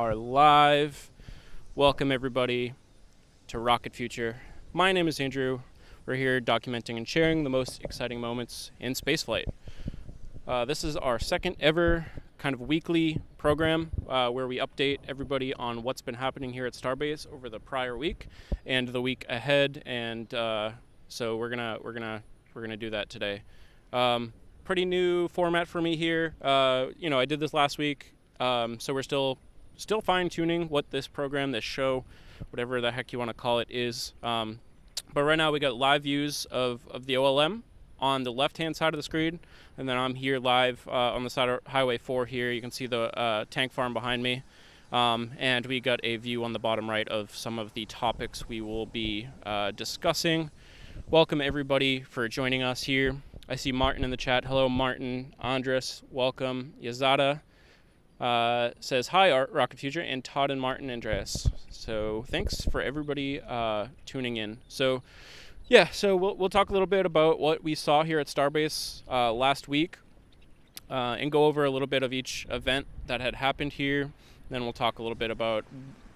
are live. Welcome everybody to Rocket Future. My name is Andrew. We're here documenting and sharing the most exciting moments in spaceflight. This is our second ever kind of weekly program where we update everybody on what's been happening here at Starbase over the prior week and the week ahead. And so we're gonna do that today. Pretty new format for me here. I did this last week, so we're still fine-tuning what this program, this show, whatever the heck you want to call it, is. But right now we got live views of the OLM on the left-hand side of the screen, and then I'm here live on the side of Highway 4 here. You can see the tank farm behind me, and we got a view on the bottom right of some of the topics we will be discussing. Welcome everybody for joining us here. I see Martin in the chat. Hello, Martin. Andres, welcome. Yazada says, hi, Rocket Future, and Todd and Martin, Andreas. So thanks for everybody tuning in. So we'll talk a little bit about what we saw here at Starbase last week and go over a little bit of each event that had happened here. Then we'll talk a little bit about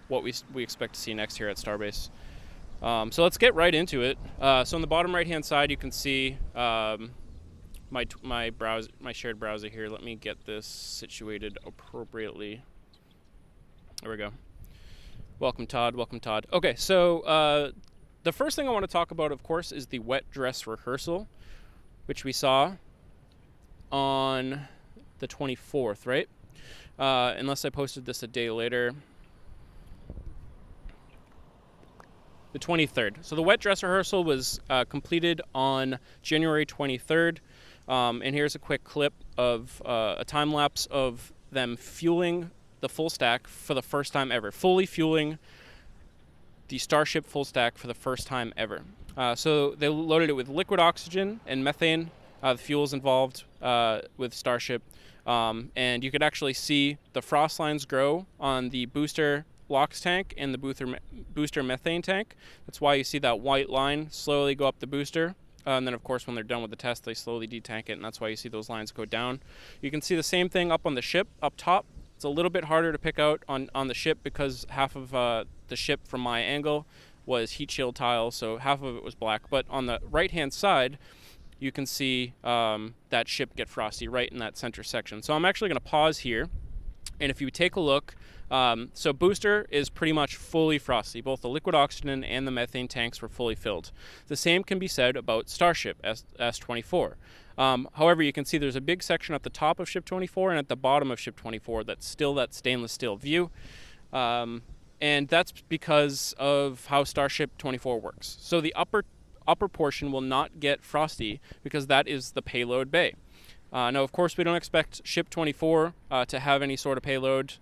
what we expect to see next here at Starbase. So let's get right into it. So on the bottom right-hand side, you can see my shared browser here. Let me get this situated appropriately. There we go. Welcome, Todd. Welcome, Todd. Okay, so the first thing I want to talk about, of course, is the wet dress rehearsal, which we saw on the 24th, right? Unless I posted this a day later. The 23rd. So the wet dress rehearsal was completed on January 23rd. And here's a quick clip of a time lapse of them fueling the full stack for the first time ever. Fully fueling the Starship full stack for the first time ever. So they loaded it with liquid oxygen and methane, the fuels involved with Starship. And you could actually see the frost lines grow on the booster LOX tank and the booster methane tank. That's why you see that white line slowly go up the booster. And then, of course, when they're done with the test, they slowly detank it, and that's why you see those lines go down. You can see the same thing up on the ship, up top. It's a little bit harder to pick out on the ship because half of the ship from my angle was heat shield tile, so half of it was black. But on the right-hand side, you can see that ship get frosty right in that center section. So I'm actually going to pause here, and if you take a look, so booster is pretty much fully frosty. Both the liquid oxygen and the methane tanks were fully filled. The same can be said about Starship S-24. However, you can see there's a big section at the top of Ship 24 and at the bottom of Ship 24 that's still that stainless steel view. And that's because of how Starship 24 works. So the upper portion will not get frosty because that is the payload bay. Now, of course, we don't expect Ship 24 to have any sort of payload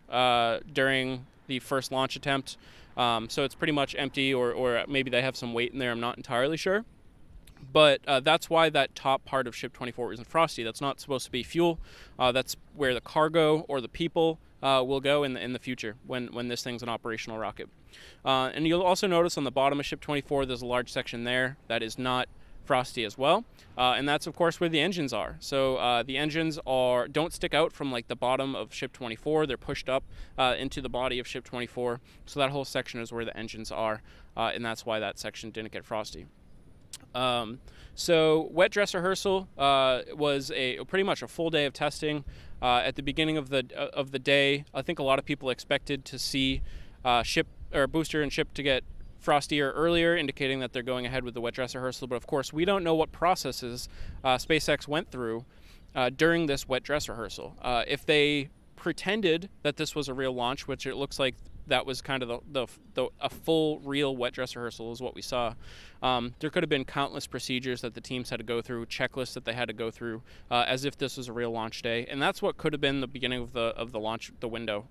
during the first launch attempt. So it's pretty much empty, or maybe they have some weight in there. I'm not entirely sure. But that's why that top part of Ship 24 isn't frosty. That's not supposed to be fuel. That's where the cargo or the people will go in the future when this thing's an operational rocket. And you'll also notice on the bottom of Ship 24, there's a large section there that is not frosty as well, and that's of course where the engines are. So the engines don't stick out from like the bottom of Ship 24. They're pushed up into the body of Ship 24. So that whole section is where the engines are, and that's why that section didn't get frosty. So wet dress rehearsal was pretty much a full day of testing. At the beginning of the day, I think a lot of people expected to see ship or booster and ship to get frostier earlier, indicating that they're going ahead with the wet dress rehearsal. But of course, we don't know what processes SpaceX went through during this wet dress rehearsal. If they pretended that this was a real launch, which it looks like that was kind of a full real wet dress rehearsal is what we saw. There could have been countless procedures that the teams had to go through, checklists that they had to go through, as if this was a real launch day. And that's what could have been the beginning of the launch, the window,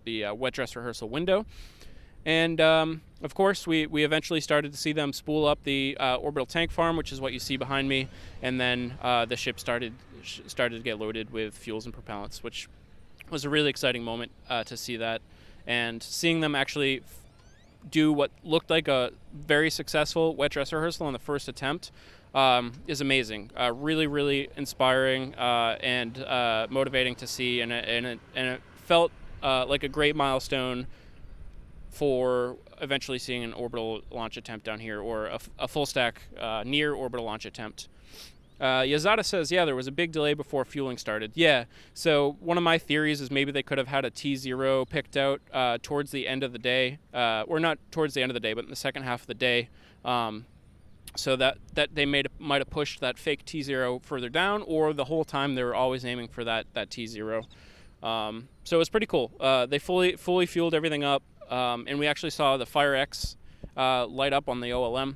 the wet dress rehearsal window. And of course, we eventually started to see them spool up the orbital tank farm, which is what you see behind me, and then the ship started to get loaded with fuels and propellants, which was a really exciting moment to see that, and seeing them actually do what looked like a very successful wet dress rehearsal on the first attempt is amazing. Really, really inspiring and motivating to see, and it felt like a great milestone for eventually seeing an orbital launch attempt down here, or a full stack near orbital launch attempt. Yazada says, yeah, there was a big delay before fueling started. Yeah, so one of my theories is maybe they could have had a T0 picked out towards the end of the day, or not towards the end of the day, but in the second half of the day, so that they might have pushed that fake T0 further down, or the whole time they were always aiming for that T0. So it was pretty cool. They fully fueled everything up, and we actually saw the Fire X light up on the OLM.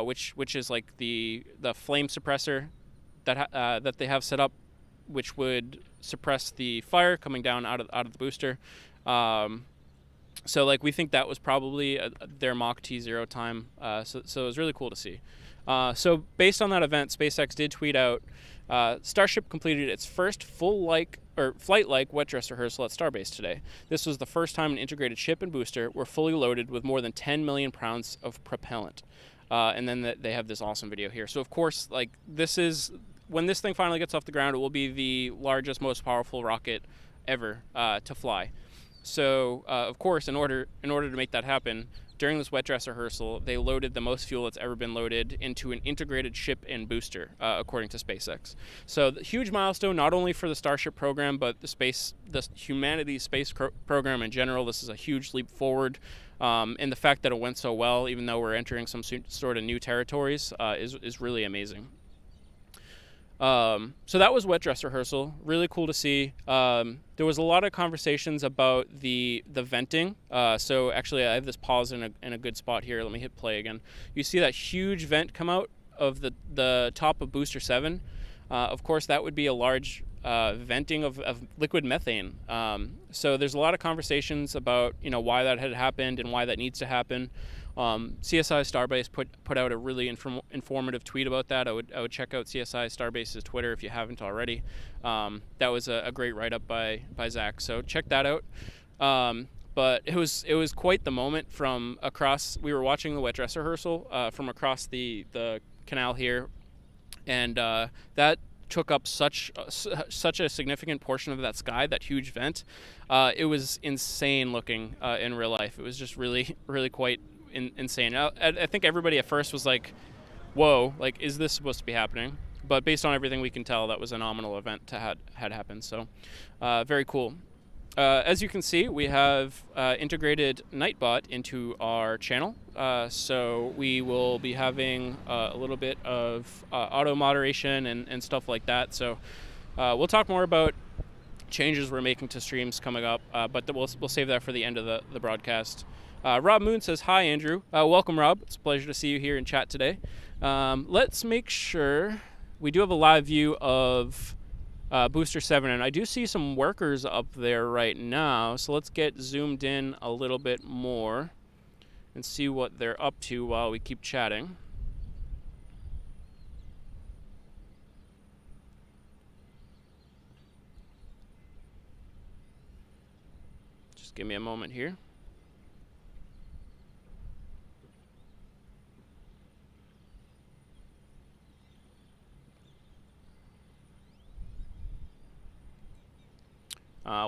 Which is like the flame suppressor that they have set up, which would suppress the fire coming down out of the booster. So like we think that was probably their Mach T0 time. So it was really cool to see. So based on that event, SpaceX did tweet out, Starship completed its first flight-like wet dress rehearsal at Starbase today. This was the first time an integrated ship and booster were fully loaded with more than 10 million pounds of propellant. And then they have this awesome video here. So of course, like when this thing finally gets off the ground, it will be the largest, most powerful rocket ever to fly. So of course, in order to make that happen, during this wet dress rehearsal, they loaded the most fuel that's ever been loaded into an integrated ship and booster, according to SpaceX. So the huge milestone, not only for the Starship program, but the humanity's space program in general. This is a huge leap forward. And the fact that it went so well, even though we're entering some sort of new territories, is really amazing. So that was wet dress rehearsal. Really cool to see. There was a lot of conversations about the venting. So actually, I have this pause in a good spot here. Let me hit play again. You see that huge vent come out of the top of Booster 7. Of course, that would be a large venting of liquid methane. So there's a lot of conversations about why that had happened and why that needs to happen. CSI Starbase put out a really informative tweet about that. I would check out CSI Starbase's Twitter if you haven't already. That was a great write-up by Zach, so check that out. But it was quite the moment from across. We were watching the wet dress rehearsal from across the canal here, and that took up such a significant portion of that sky, that huge vent. It was insane looking in real life. It was just really quite insane. I think everybody at first was like, whoa, like, is this supposed to be happening? But based on everything we can tell, that was a nominal event to had happened. So very cool. As you can see, we have integrated Nightbot into our channel. So we will be having a little bit of auto moderation and stuff like that. So we'll talk more about changes we're making to streams coming up, but we'll save that for the end of the broadcast. Rob Moon says, hi, Andrew. Welcome, Rob. It's a pleasure to see you here in chat today. Let's make sure we do have a live view of Booster 7, and I do see some workers up there right now, so let's get zoomed in a little bit more and see what they're up to while we keep chatting. Just give me a moment here.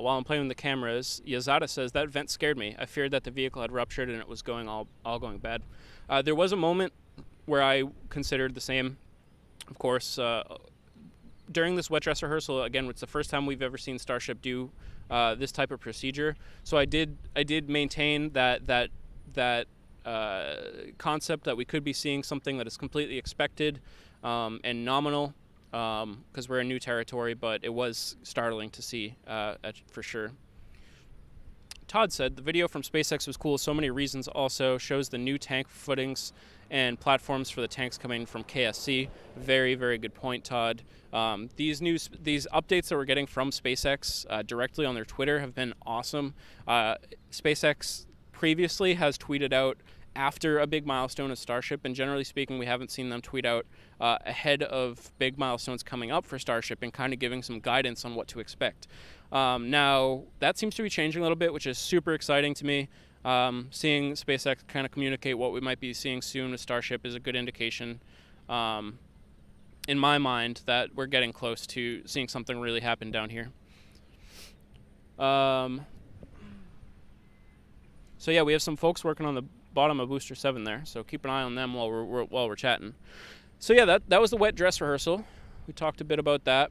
While I'm playing with the cameras, Yazada says, that vent scared me. I feared that the vehicle had ruptured and it was going all going bad. There was a moment where I considered the same. Of course, during this wet dress rehearsal, again, it's the first time we've ever seen Starship do this type of procedure. So I did maintain that concept that we could be seeing something that is completely expected and nominal. Because we're in new territory, but it was startling to see for sure. Todd said, the video from SpaceX was cool. So many reasons. Also shows the new tank footings and platforms for the tanks coming from KSC. Very, very good point, Todd. These updates that we're getting from SpaceX directly on their Twitter have been awesome. SpaceX previously has tweeted out after a big milestone of Starship, and generally speaking, we haven't seen them tweet out ahead of big milestones coming up for Starship and kind of giving some guidance on what to expect. Now, that seems to be changing a little bit, which is super exciting to me. Seeing SpaceX kind of communicate what we might be seeing soon with Starship is a good indication, in my mind, that we're getting close to seeing something really happen down here. So yeah, we have some folks working on the bottom of Booster 7 there, so keep an eye on them while we're chatting. So yeah, that was the wet dress rehearsal. We talked a bit about that.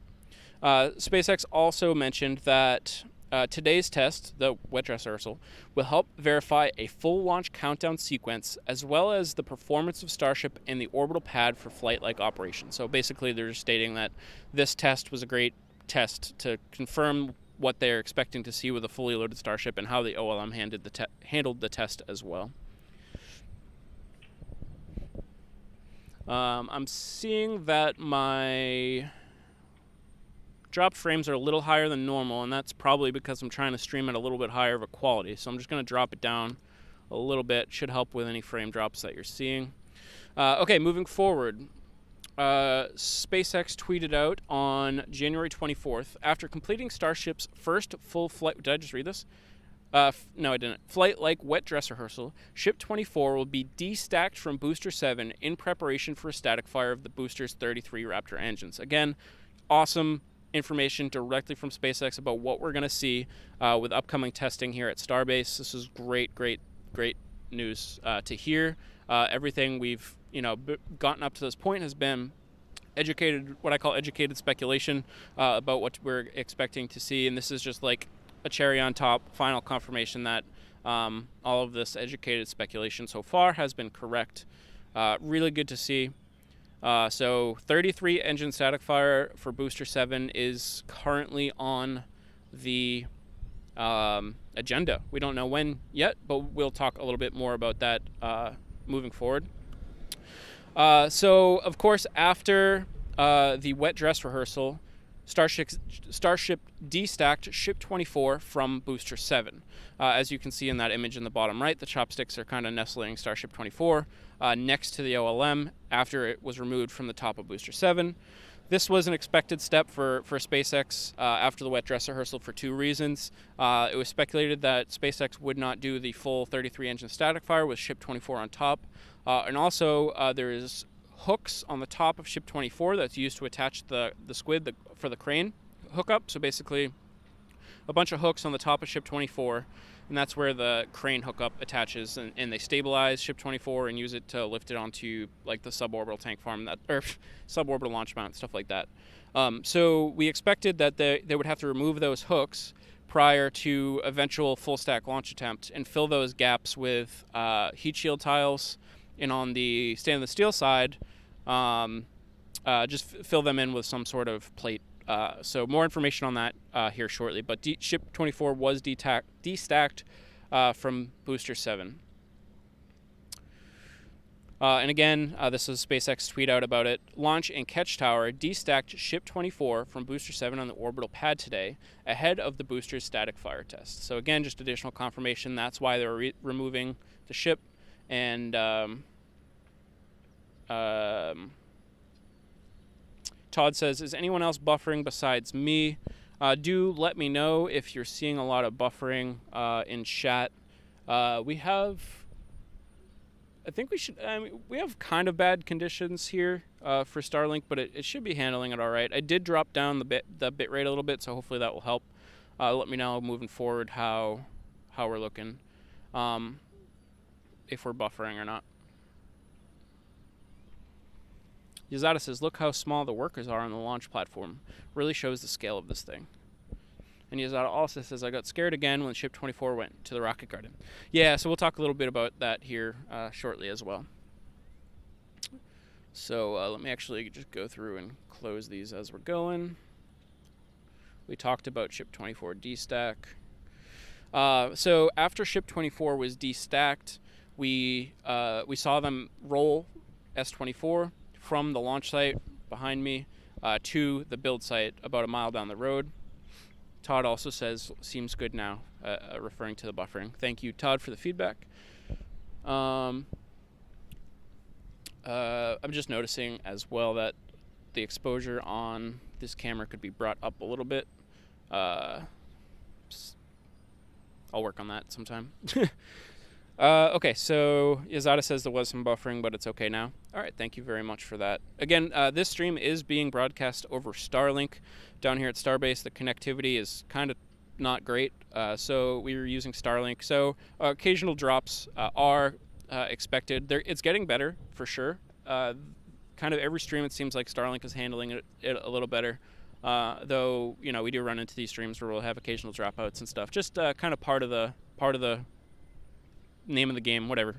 SpaceX also mentioned that today's test, the wet dress rehearsal, will help verify a full launch countdown sequence as well as the performance of Starship and the orbital pad for flight-like operation. So basically they're just stating that this test was a great test to confirm what they're expecting to see with a fully loaded Starship and how the OLM handled the test as well. I'm seeing that my drop frames are a little higher than normal, and that's probably because I'm trying to stream at a little bit higher of a quality. So I'm just going to drop it down a little bit. Should help with any frame drops that you're seeing. Okay, moving forward. SpaceX tweeted out on January 24th, after completing Starship's first full flight... Did I just read this? No, I didn't. Flight-like wet dress rehearsal, Ship 24 will be destacked from Booster 7 in preparation for a static fire of the booster's 33 Raptor engines. Again, awesome information directly from SpaceX about what we're going to see with upcoming testing here at Starbase. This is great news to hear. Everything we've gotten up to this point has been what I call educated speculation about what we're expecting to see, and this is just like a cherry on top, final confirmation that all of this educated speculation so far has been correct. Really good to see. So 33 engine static fire for Booster 7 is currently on the agenda. We don't know when yet, but we'll talk a little bit more about that moving forward. So, of course, after the wet dress rehearsal, Starship destacked Ship 24 from Booster 7. As you can see in that image in the bottom right, the chopsticks are kind of nestling Starship 24 next to the OLM after it was removed from the top of Booster 7. This was an expected step for SpaceX after the wet dress rehearsal for two reasons. It was speculated that SpaceX would not do the full 33-engine static fire with Ship 24 on top. And also, there is hooks on the top of Ship 24 that's used to attach the squid for the crane hookup. So basically, a bunch of hooks on the top of Ship 24, and that's where the crane hookup attaches, and they stabilize Ship 24 and use it to lift it onto like the suborbital tank farm or suborbital launch mount, stuff like that. So we expected that they would have to remove those hooks prior to eventual full stack launch attempt and fill those gaps with heat shield tiles, and on the stainless steel side, just fill them in with some sort of plate. So more information on that here shortly. But Ship 24 was destacked from Booster 7. And again, this is SpaceX tweet out about it. Launch and Catch Tower destacked Ship 24 from Booster 7 on the orbital pad today, ahead of the booster's static fire test. So again, just additional confirmation. That's why they're removing the ship. And Todd says, is anyone else buffering besides me? Do let me know if you're seeing a lot of buffering in chat. We have kind of bad conditions here for Starlink, but it should be handling it all right. I did drop down the bit rate a little bit, so hopefully that will help. Let me know moving forward how we're looking, if we're buffering or not. Yazada says, look how small the workers are on the launch platform. Really shows the scale of this thing. And Yazada also says, I got scared again when Ship 24 went to the rocket garden. Yeah, so we'll talk a little bit about that here shortly as well. So let me actually just go through and close these as we're going. We talked about Ship 24 destack. So after Ship 24 was destacked, we saw them roll S-24 from the launch site behind me to the build site about a mile down the road. Todd also says, seems good now, referring to the buffering. Thank you, Todd, for the feedback. I'm just noticing as well that the exposure on this camera could be brought up a little bit. I'll work on that sometime. Okay, so Yazada says there was some buffering, but it's okay now. All right, thank you very much for that. Again, this stream is being broadcast over Starlink down here at Starbase. The connectivity is kind of not great. So we were using Starlink. So occasional drops are expected. It's getting better for sure. Kind of every stream it seems like Starlink is handling it a little better. Though we do run into these streams where we'll have occasional dropouts and stuff. Just kind of part of the name of the game, whatever.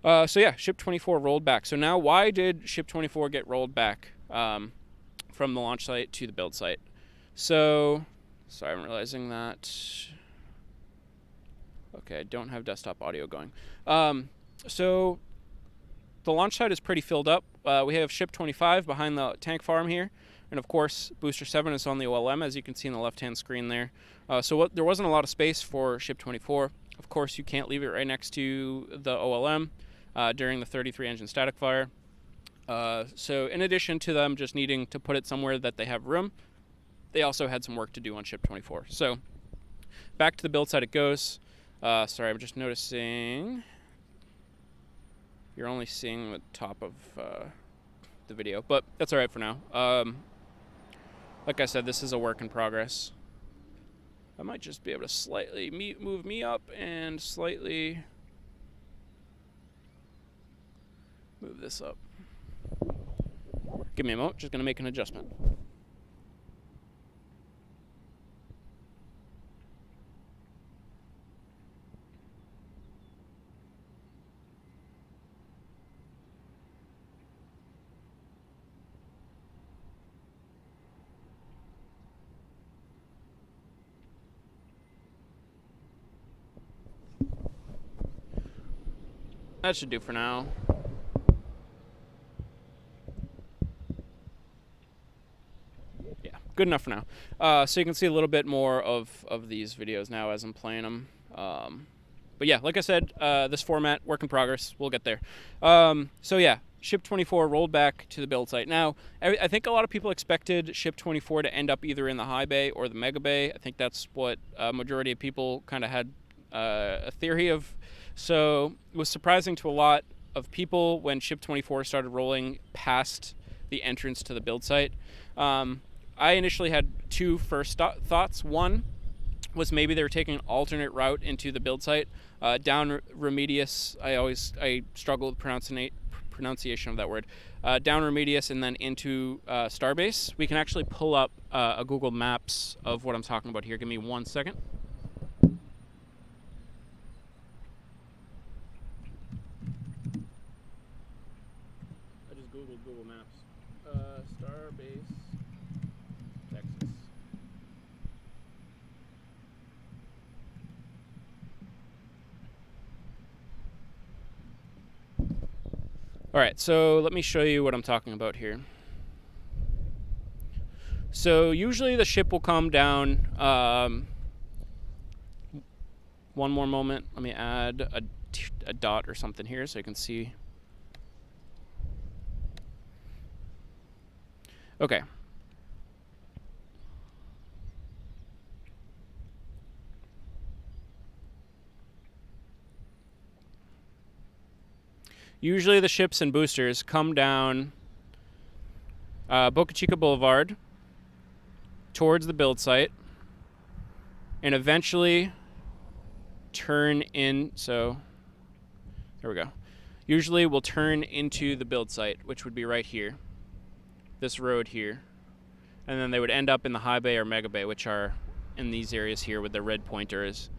So yeah, Ship 24 rolled back. So now, why did Ship 24 get rolled back from the launch site to the build site? So, sorry, I'm realizing that. Okay, I don't have desktop audio going. So the launch site is pretty filled up. We have Ship 25 behind the tank farm here. And of course, Booster 7 is on the OLM, as you can see in the left-hand screen there. There wasn't a lot of space for Ship 24. Of course, you can't leave it right next to the OLM during the 33 engine static fire. So in addition to them just needing to put it somewhere that they have room, they also had some work to do on Ship 24. So back to the build site it goes. Sorry, I'm just noticing you're only seeing the top of the video, but that's all right for now. Like I said, this is a work in progress. I might just be able to slightly move me up and slightly move this up. Give me a moment, just gonna make an adjustment. That should do for now. Yeah, good enough for now. So you can see a little bit more of these videos now as I'm playing them. But yeah, like I said, this format, work in progress. We'll get there. So yeah, Ship 24 rolled back to the build site. Now, I think a lot of people expected Ship 24 to end up either in the high bay or the mega bay. I think that's what a majority of people kind of had a theory of. So it was surprising to a lot of people when Ship 24 started rolling past the entrance to the build site. I initially had two first thoughts. One was maybe they were taking an alternate route into the build site, down Remedius. I struggle with pronunciation of that word. Down Remedius and then into Starbase. We can actually pull up a Google Maps of what I'm talking about here. Give me 1 second. Google Maps. Starbase, Texas. All right, so let me show you what I'm talking about here. So usually the ship will come down. One more moment. Let me add a dot or something here so you can see. Okay. Usually the ships and boosters come down Boca Chica Boulevard towards the build site and eventually turn in. So there we go. Usually we'll turn into the build site, which would be right here. This road here, and then they would end up in the high bay or mega bay, which are in these areas here with the red pointers.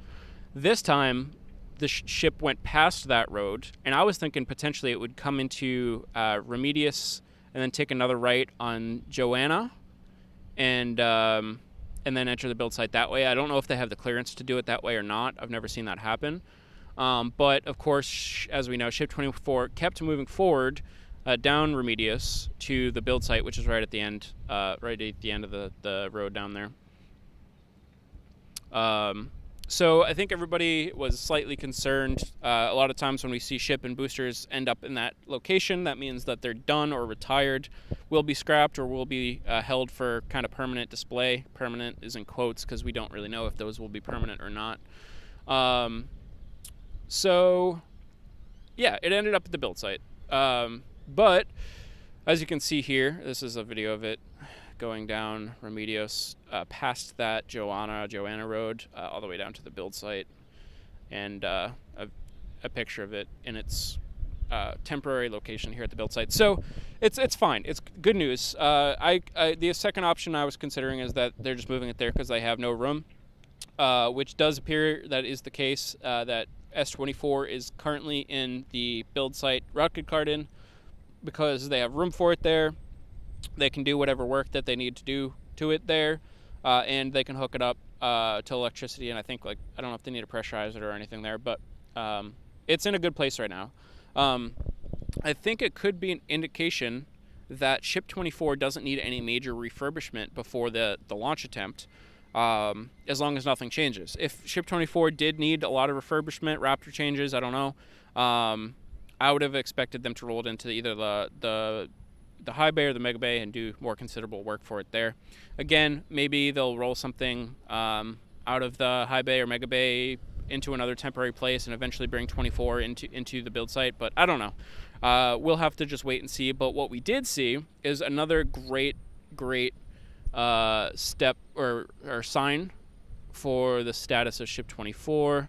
This time the ship went past that road, and I was thinking potentially it would come into Remedius and then take another right on Joanna and then enter the build site that way. I don't know if they have the clearance to do it that way or not. I've never seen that happen. But of course, as we know, Ship 24 kept moving forward down Remedius to the build site, which is right at the end, of the road down there. So I think everybody was slightly concerned. A lot of times when we see ship and boosters end up in that location, that means that they're done or retired, will be scrapped, or will be held for kind of permanent display. Permanent is in quotes because we don't really know if those will be permanent or not. So yeah, it ended up at the build site. But as you can see here, this is a video of it going down Remedios, past that Joanna Road, all the way down to the build site, and a picture of it in its temporary location here at the build site. So it's fine. It's good news. The second option I was considering is that they're just moving it there because they have no room, which does appear that is the case, that S-24 is currently in the build site rocket garden because they have room for it there. They can do whatever work that they need to do to it there, and they can hook it up to electricity. And I think, I don't know if they need to pressurize it or anything there, but it's in a good place right now. I think it could be an indication that Ship 24 doesn't need any major refurbishment before the launch attempt, as long as nothing changes. If Ship 24 did need a lot of refurbishment, Raptor changes, I don't know, I would have expected them to roll it into either the high bay or the mega bay and do more considerable work for it there. Again, maybe they'll roll something out of the high bay or mega bay into another temporary place and eventually bring 24 into the build site, but I don't know. We'll have to just wait and see. But what we did see is another great step or sign for the status of Ship 24,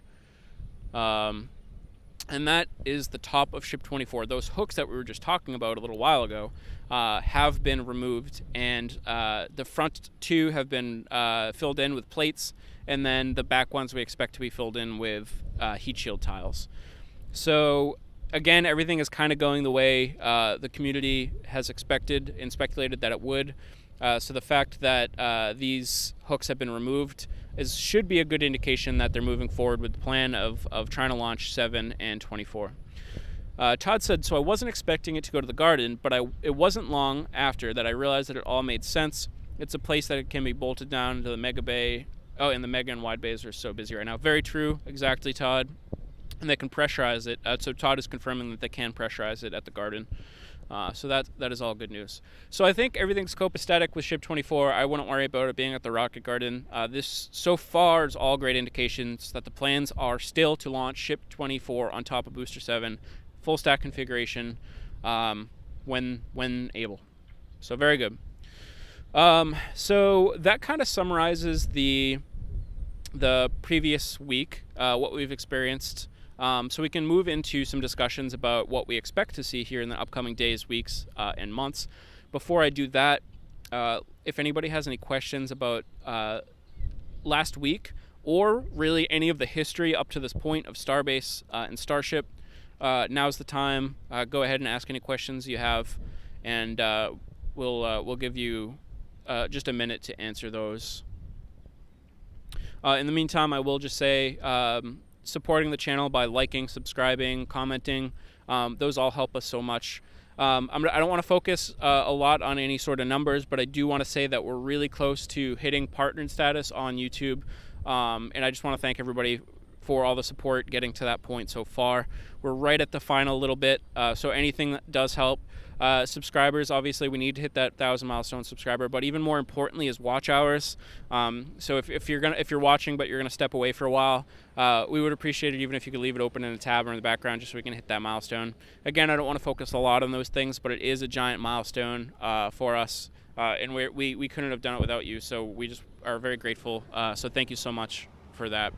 and that is the top of Ship 24. Those hooks that we were just talking about a little while ago have been removed, and the front two have been filled in with plates, and then the back ones we expect to be filled in with heat shield tiles. So again, everything is kind of going the way the community has expected and speculated that it would. So the fact that these hooks have been removed should be a good indication that they're moving forward with the plan of trying to launch 7 and 24. Todd said, so I wasn't expecting it to go to the garden, but it wasn't long after that I realized that it all made sense. It's a place that it can be bolted down to the mega bay. Oh, and the mega and wide bays are so busy right now. Very true. Exactly, Todd. And they can pressurize it. So Todd is confirming that they can pressurize it at the garden. So that is all good news. So I think everything's copacetic with Ship 24. I wouldn't worry about it being at the rocket garden. This so far is all great indications that the plans are still to launch Ship 24 on top of Booster 7, full stack configuration, when able. So very good. So that kind of summarizes the previous week, what we've experienced. So we can move into some discussions about what we expect to see here in the upcoming days, weeks, and months. Before I do that, if anybody has any questions about last week or really any of the history up to this point of Starbase and Starship, now's the time. Go ahead and ask any questions you have, and we'll give you just a minute to answer those. In the meantime, I will just say, supporting the channel by liking, subscribing, commenting, those all help us so much. I don't want to focus a lot on any sort of numbers, but I do want to say that we're really close to hitting partner status on YouTube, and I just want to thank everybody for all the support getting to that point so far. We're right at the final little bit, so anything that does help. Subscribers, obviously we need to hit that 1,000 milestone subscriber, but even more importantly is watch hours. So if you're watching but you're gonna step away for a while, we would appreciate it even if you could leave it open in a tab or in the background just so we can hit that milestone. Again, I don't want to focus a lot on those things, but it is a giant milestone for us, and we couldn't have done it without you, so we just are very grateful. So thank you so much for that.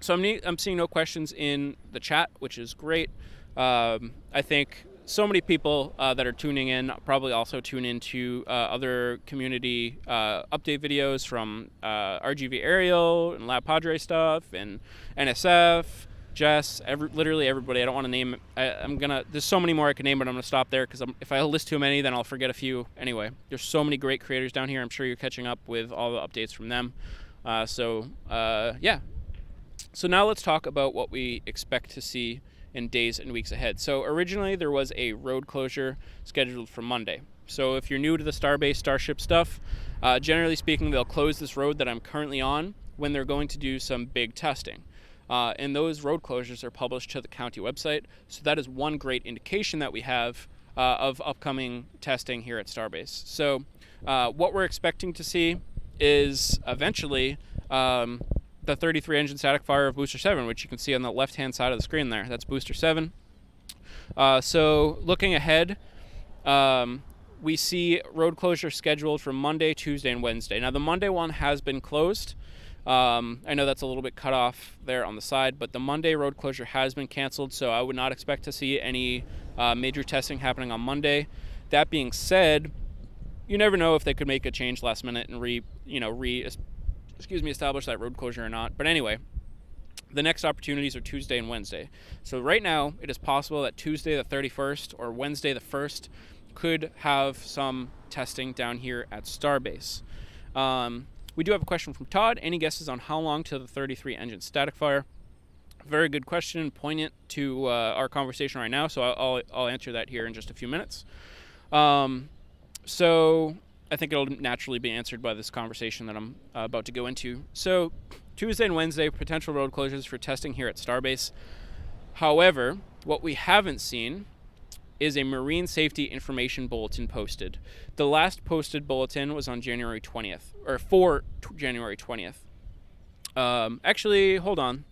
So I'm seeing no questions in the chat, which is great. I think so many people that are tuning in probably also tune into other community update videos from RGV Aerial and Lab Padre stuff and NSF, Jess, literally everybody. I don't want to name it. There's so many more I could name, but I'm going to stop there because if I list too many, then I'll forget a few. Anyway, there's so many great creators down here. I'm sure you're catching up with all the updates from them. Yeah. So now let's talk about what we expect to see in days and weeks ahead. So originally there was a road closure scheduled for Monday. So if you're new to the Starbase Starship stuff, generally speaking, they'll close this road that I'm currently on when they're going to do some big testing. And those road closures are published to the county website. So that is one great indication that we have of upcoming testing here at Starbase. So what we're expecting to see is eventually the 33 engine static fire of Booster 7, which you can see on the left-hand side of the screen there. That's Booster 7. So looking ahead, we see road closure scheduled for Monday, Tuesday, and Wednesday. Now, the Monday one has been closed. I know that's a little bit cut off there on the side, but the Monday road closure has been canceled, so I would not expect to see any major testing happening on Monday. That being said, you never know if they could make a change last minute and establish that road closure or not. But anyway, the next opportunities are Tuesday and Wednesday. So right now, it is possible that Tuesday the 31st or Wednesday the 1st could have some testing down here at Starbase. We do have a question from Todd. Any guesses on how long till the 33 engine static fire? Very good question, poignant to our conversation right now, so I'll answer that here in just a few minutes. So I think it'll naturally be answered by this conversation that I'm about to go into. So Tuesday and Wednesday, potential road closures for testing here at Starbase. However, what we haven't seen is a marine safety information bulletin posted. The last posted bulletin was on January 20th, or for January 20th. Actually, hold on.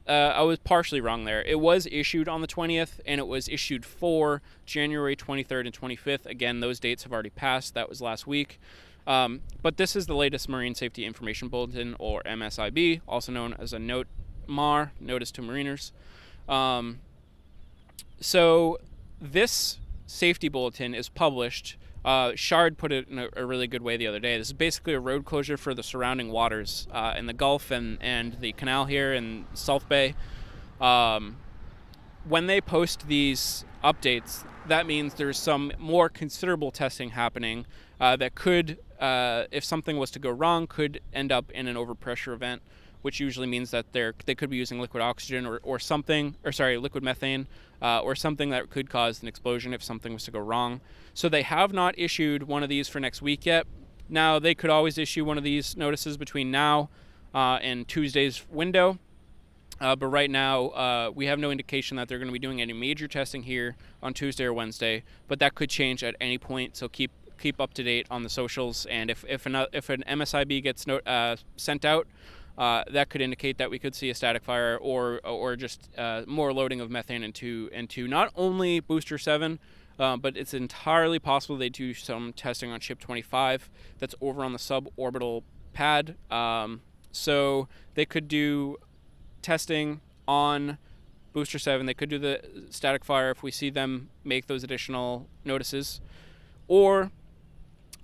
I was partially wrong there. It was issued on the 20th, and it was issued for January 23rd and 25th. Again, those dates have already passed. That was last week. But this is the latest Marine Safety Information Bulletin, or MSIB, also known as a NOTE-MAR, Notice to Mariners. So this safety bulletin is published. Shard put it in a really good way the other day. This is basically a road closure for the surrounding waters in the Gulf and the canal here in South Bay. When they post these updates, that means there's some more considerable testing happening that could, if something was to go wrong, could end up in an overpressure event, which usually means that they could be using liquid oxygen liquid methane, or something that could cause an explosion if something was to go wrong. So they have not issued one of these for next week yet. Now, they could always issue one of these notices between now and Tuesday's window. But right now, we have no indication that they're going to be doing any major testing here on Tuesday or Wednesday. But that could change at any point, so keep up to date on the socials. And if an MSIB gets sent out, that could indicate that we could see a static fire or just more loading of methane into not only Booster 7, but it's entirely possible they do some testing on Ship 25 that's over on the suborbital pad. So they could do testing on Booster 7. They could do the static fire if we see them make those additional notices. Or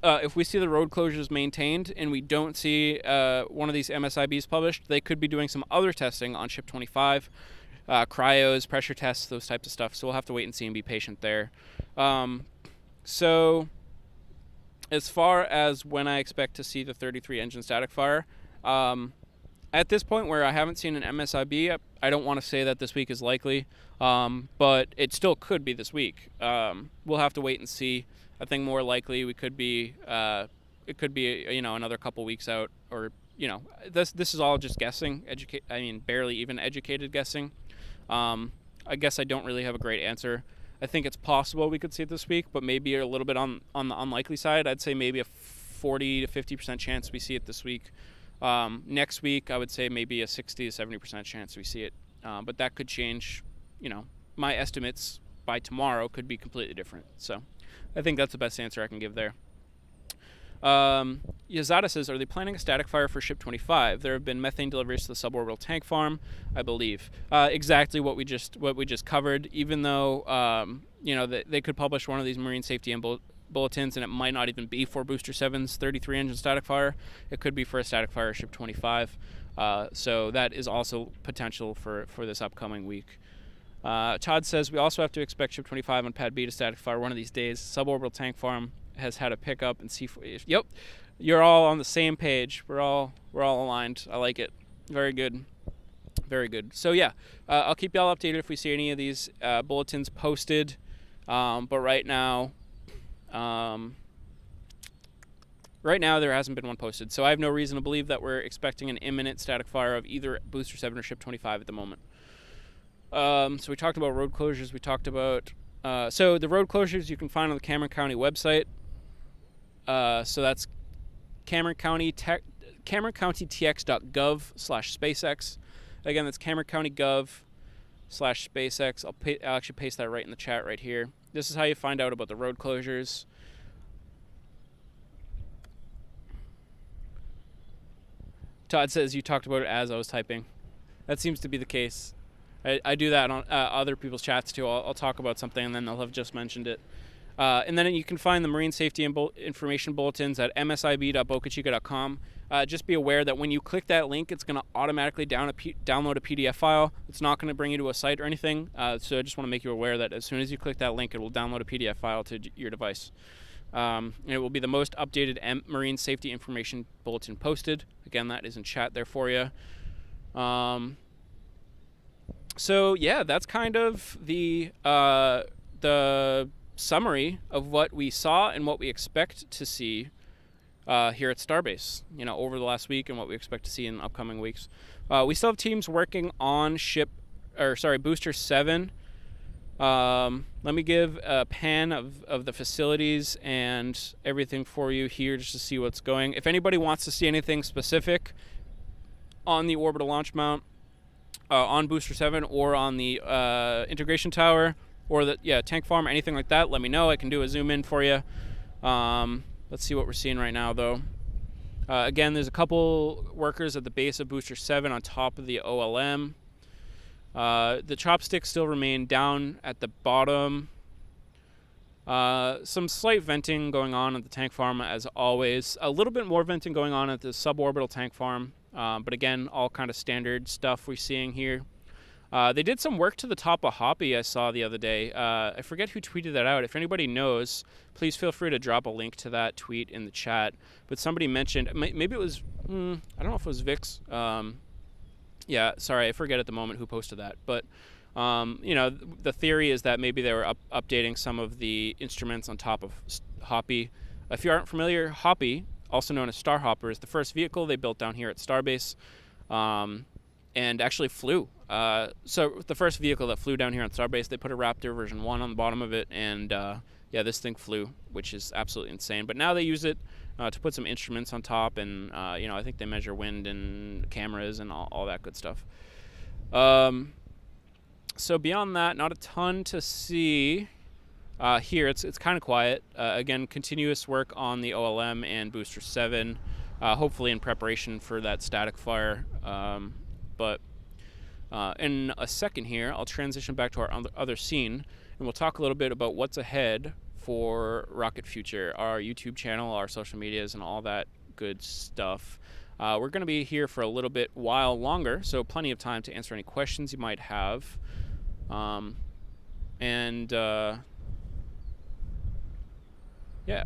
if we see the road closures maintained and we don't see one of these MSIBs published, they could be doing some other testing on Ship 25, cryos, pressure tests, those types of stuff. So we'll have to wait and see and be patient there. So as far as when I expect to see the 33 engine static fire, at this point where I haven't seen an MSIB, I don't want to say that this week is likely, but it still could be this week. We'll have to wait and see. I think more likely it could be another couple weeks out, or this is all just guessing. Barely even educated guessing. I guess I don't really have a great answer. I think it's possible we could see it this week, but maybe a little bit on the unlikely side. I'd say maybe a 40 to 50% chance we see it this week. Next week, I would say maybe a 60 to 70% chance we see it, but that could change. My estimates by tomorrow could be completely different. So I think that's the best answer I can give there. Yazada says, are they planning a static fire for Ship 25? There have been methane deliveries to the suborbital tank farm, I believe. Exactly what we just covered. Even though they could publish one of these marine safety bulletins, and it might not even be for Booster 7's 33 engine static fire. It could be for a static fire Ship 25. So that is also potential for this upcoming week. Todd says, we also have to expect Ship 25 on Pad B to static fire one of these days. Suborbital tank farm has had a pickup and C4. Yep, you're all on the same page. We're all aligned. I like it. Very good. Very good. So yeah, I'll keep y'all updated if we see any of these bulletins posted. But right now there hasn't been one posted. So I have no reason to believe that we're expecting an imminent static fire of either Booster 7 or Ship 25 at the moment. So we talked about road closures. We talked about so the road closures you can find on the Cameron County website. So that's CameronCountyTX.gov/SpaceX. Again, that's Cameron County Gov SpaceX. I'll actually paste that right in the chat right here. This is how you find out about the road closures. Todd says you talked about it as I was typing. That seems to be the case. I do that on other people's chats too. I'll talk about something and then they'll have just mentioned it. And then you can find the marine safety information bulletins at msib.bocachica.com. Just be aware that when you click that link, it's going to automatically download a PDF file. It's not going to bring you to a site or anything. So I just want to make you aware that as soon as you click that link, it will download a PDF file to your device. And it will be the most updated marine safety information bulletin posted. Again, that is in chat there for you. So yeah, that's kind of the summary of what we saw and what we expect to see here at Starbase, over the last week and what we expect to see in upcoming weeks. We still have teams working on Booster 7. Let me give a pan of the facilities and everything for you here just to see what's going. If anybody wants to see anything specific on the orbital launch mount, on Booster 7 or on the integration tower or the tank farm, anything like that, let me know. I can do a zoom in for you. Let's see what we're seeing right now though. Again, there's a couple workers at the base of Booster 7 on top of the OLM. The chopsticks still remain down at the bottom. Some slight venting going on at the tank farm as always. A little bit more venting going on at the suborbital tank farm. But again, all kind of standard stuff we're seeing here. They did some work to the top of Hoppy I saw the other day. I forget who tweeted that out. If anybody knows, please feel free to drop a link to that tweet in the chat. But somebody mentioned, maybe it was, I don't know if it was Vix. Yeah, sorry, I forget at the moment who posted that. But, the theory is that maybe they were updating some of the instruments on top of Hoppy. If you aren't familiar, Hoppy, also known as Starhopper, is the first vehicle they built down here at Starbase, and actually flew. So the first vehicle that flew down here on Starbase, they put a Raptor version 1 on the bottom of it, and this thing flew, which is absolutely insane. But now they use it to put some instruments on top, and I think they measure wind and cameras and all that good stuff. So beyond that, not a ton to see. Here, it's kind of quiet. Again, continuous work on the OLM and Booster 7, hopefully in preparation for that static fire. But in a second here, I'll transition back to our other scene, and we'll talk a little bit about what's ahead for Rocket Future, our YouTube channel, our social medias, and all that good stuff. We're going to be here for a little bit while longer, so plenty of time to answer any questions you might have. Yeah.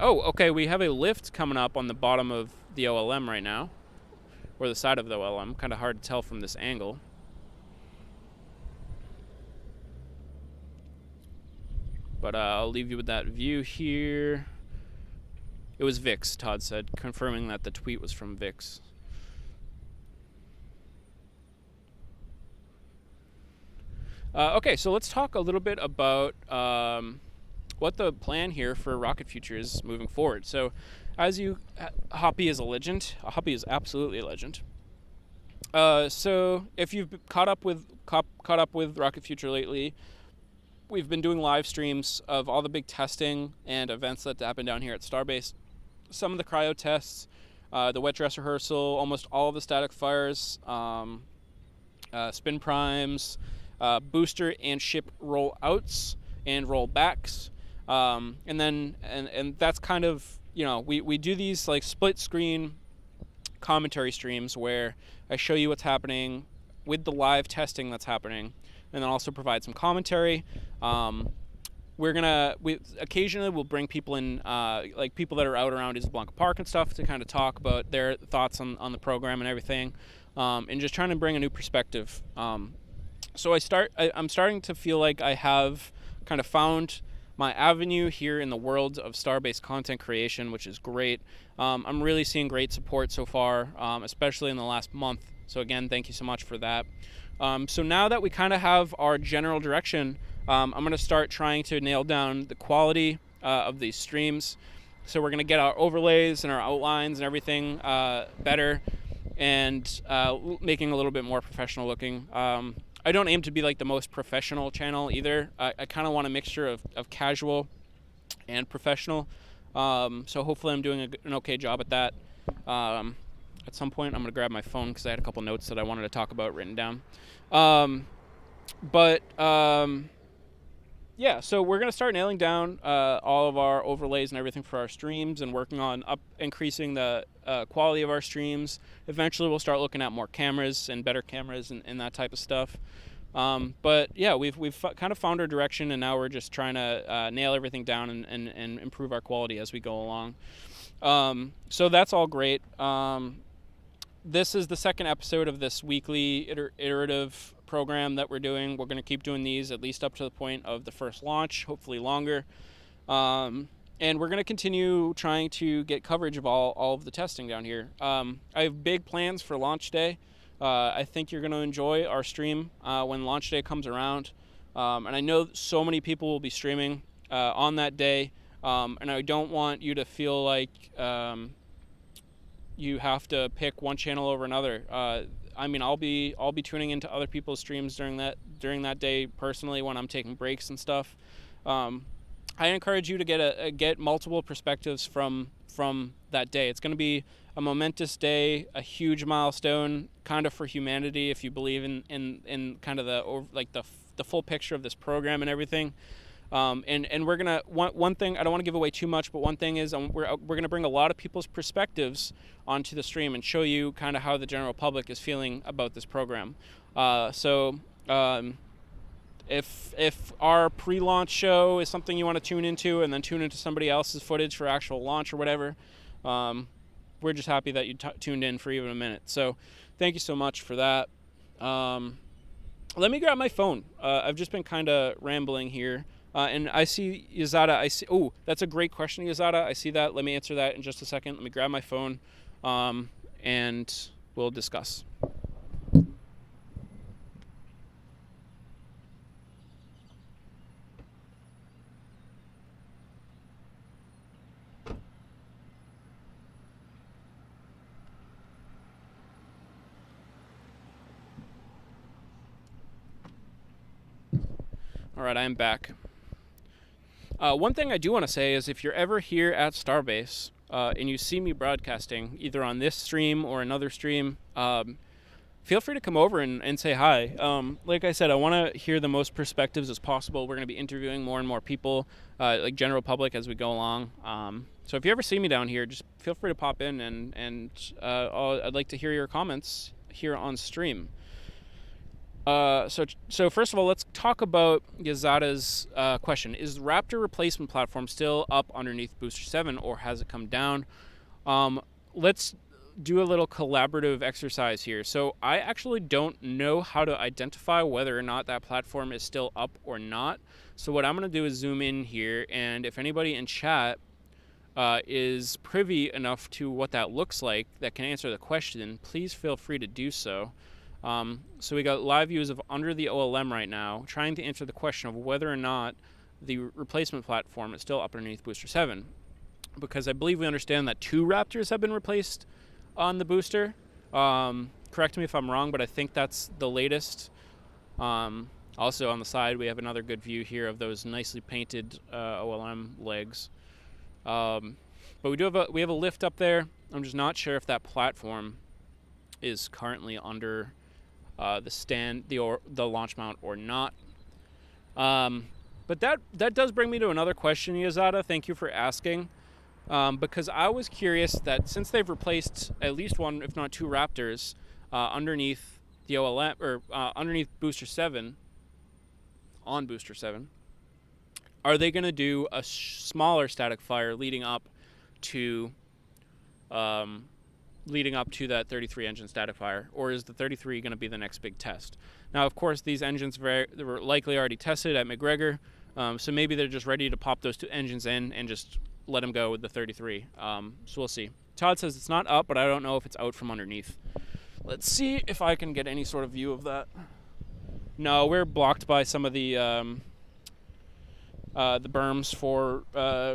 Oh, okay. We have a lift coming up on the bottom of the OLM right now, or the side of the OLM. Kind of hard to tell from this angle. But I'll leave you with that view here. It was Vix, Todd said, confirming that the tweet was from Vix. Okay, so let's talk a little bit about what the plan here for Rocket Future is moving forward. So, Hoppy is a legend. Hoppy is absolutely a legend. So if you've caught up with Rocket Future lately, we've been doing live streams of all the big testing and events that happen down here at Starbase. Some of the cryo tests, the wet dress rehearsal, almost all of the static fires, spin primes, booster and ship rollouts and rollbacks. And that's kind of, we do these like split screen commentary streams where I show you what's happening with the live testing that's happening, and then also provide some commentary. Occasionally we'll bring people in, like people that are out around Isablanca Park and stuff, to kind of talk about their thoughts on the program and everything, and just trying to bring a new perspective. So I'm starting to feel like I have kind of found my avenue here in the world of Starbase content creation, which is great. I'm really seeing great support so far, especially in the last month. So again, thank you so much for that. So now that we kind of have our general direction, I'm going to start trying to nail down the quality of these streams. So we're going to get our overlays and our outlines and everything better, and making a little bit more professional looking. I don't aim to be like the most professional channel either. I kind of want a mixture of casual and professional. So hopefully I'm doing an okay job at that. At some point, I'm going to grab my phone because I had a couple notes that I wanted to talk about written down. Yeah, so we're going to start nailing down all of our overlays and everything for our streams and working on increasing the quality of our streams. Eventually, we'll start looking at more cameras and better cameras and that type of stuff. But yeah, we've kind of found our direction, and now we're just trying to nail everything down and improve our quality as we go along. So that's all great. This is the second episode of this weekly iterative program that we're doing. We're going to keep doing these at least up to the point of the first launch, hopefully longer. And we're going to continue trying to get coverage of all of the testing down here. I have big plans for launch day. I think you're going to enjoy our stream when launch day comes around. And I know so many people will be streaming on that day. And I don't want you to feel like you have to pick one channel over another. I mean, I'll be tuning into other people's streams during that day personally when I'm taking breaks and stuff. I encourage you to get multiple perspectives from that day. It's going to be a momentous day, a huge milestone, kind of for humanity if you believe in kind of the full picture of this program and everything. And we're gonna one thing, I don't want to give away too much, but one thing is we're gonna bring a lot of people's perspectives onto the stream and show you kind of how the general public is feeling about this program. If our pre-launch show is something you want to tune into and then tune into somebody else's footage for actual launch or whatever, we're just happy that you tuned in for even a minute. So thank you so much for that. Let me grab my phone. I've just been kind of rambling here. And I see Yazada. Oh, that's a great question, Yazada. I see that. Let me answer that in just a second. Let me grab my phone, and we'll discuss. All right, I am back. One thing I do want to say is if you're ever here at Starbase and you see me broadcasting either on this stream or another stream, feel free to come over and say hi. Like I said, I want to hear the most perspectives as possible. We're going to be interviewing more and more people, like general public, as we go along. So if you ever see me down here, just feel free to pop in and I'd like to hear your comments here on stream. So first of all, let's talk about Yazada's question. Is the Raptor replacement platform still up underneath Booster 7 or has it come down? Let's do a little collaborative exercise here. So I actually don't know how to identify whether or not that platform is still up or not. So what I'm going to do is zoom in here, and if anybody in chat is privy enough to what that looks like that can answer the question, please feel free to do so. So we got live views of under the OLM right now, trying to answer the question of whether or not the replacement platform is still up underneath Booster 7. Because I believe we understand that 2 Raptors have been replaced on the booster. Correct me if I'm wrong, but I think that's the latest. Also on the side, we have another good view here of those nicely painted OLM legs. But we have a lift up there. I'm just not sure if that platform is currently under the launch mount or not. But that does bring me to another question, Yazada. Thank you for asking. Because I was curious that since they've replaced at least 1, if not 2 Raptors underneath the OLM or underneath Booster 7, on Booster 7, are they going to do a smaller static fire leading up to that 33 engine static fire, or is the 33 going to be the next big test? Now, of course, these engines they were likely already tested at McGregor, so maybe they're just ready to pop those 2 engines in and just let them go with the 33. So we'll see. Todd says it's not up, but I don't know if it's out from underneath. Let's see if I can get any sort of view of that. No, we're blocked by some of the berms for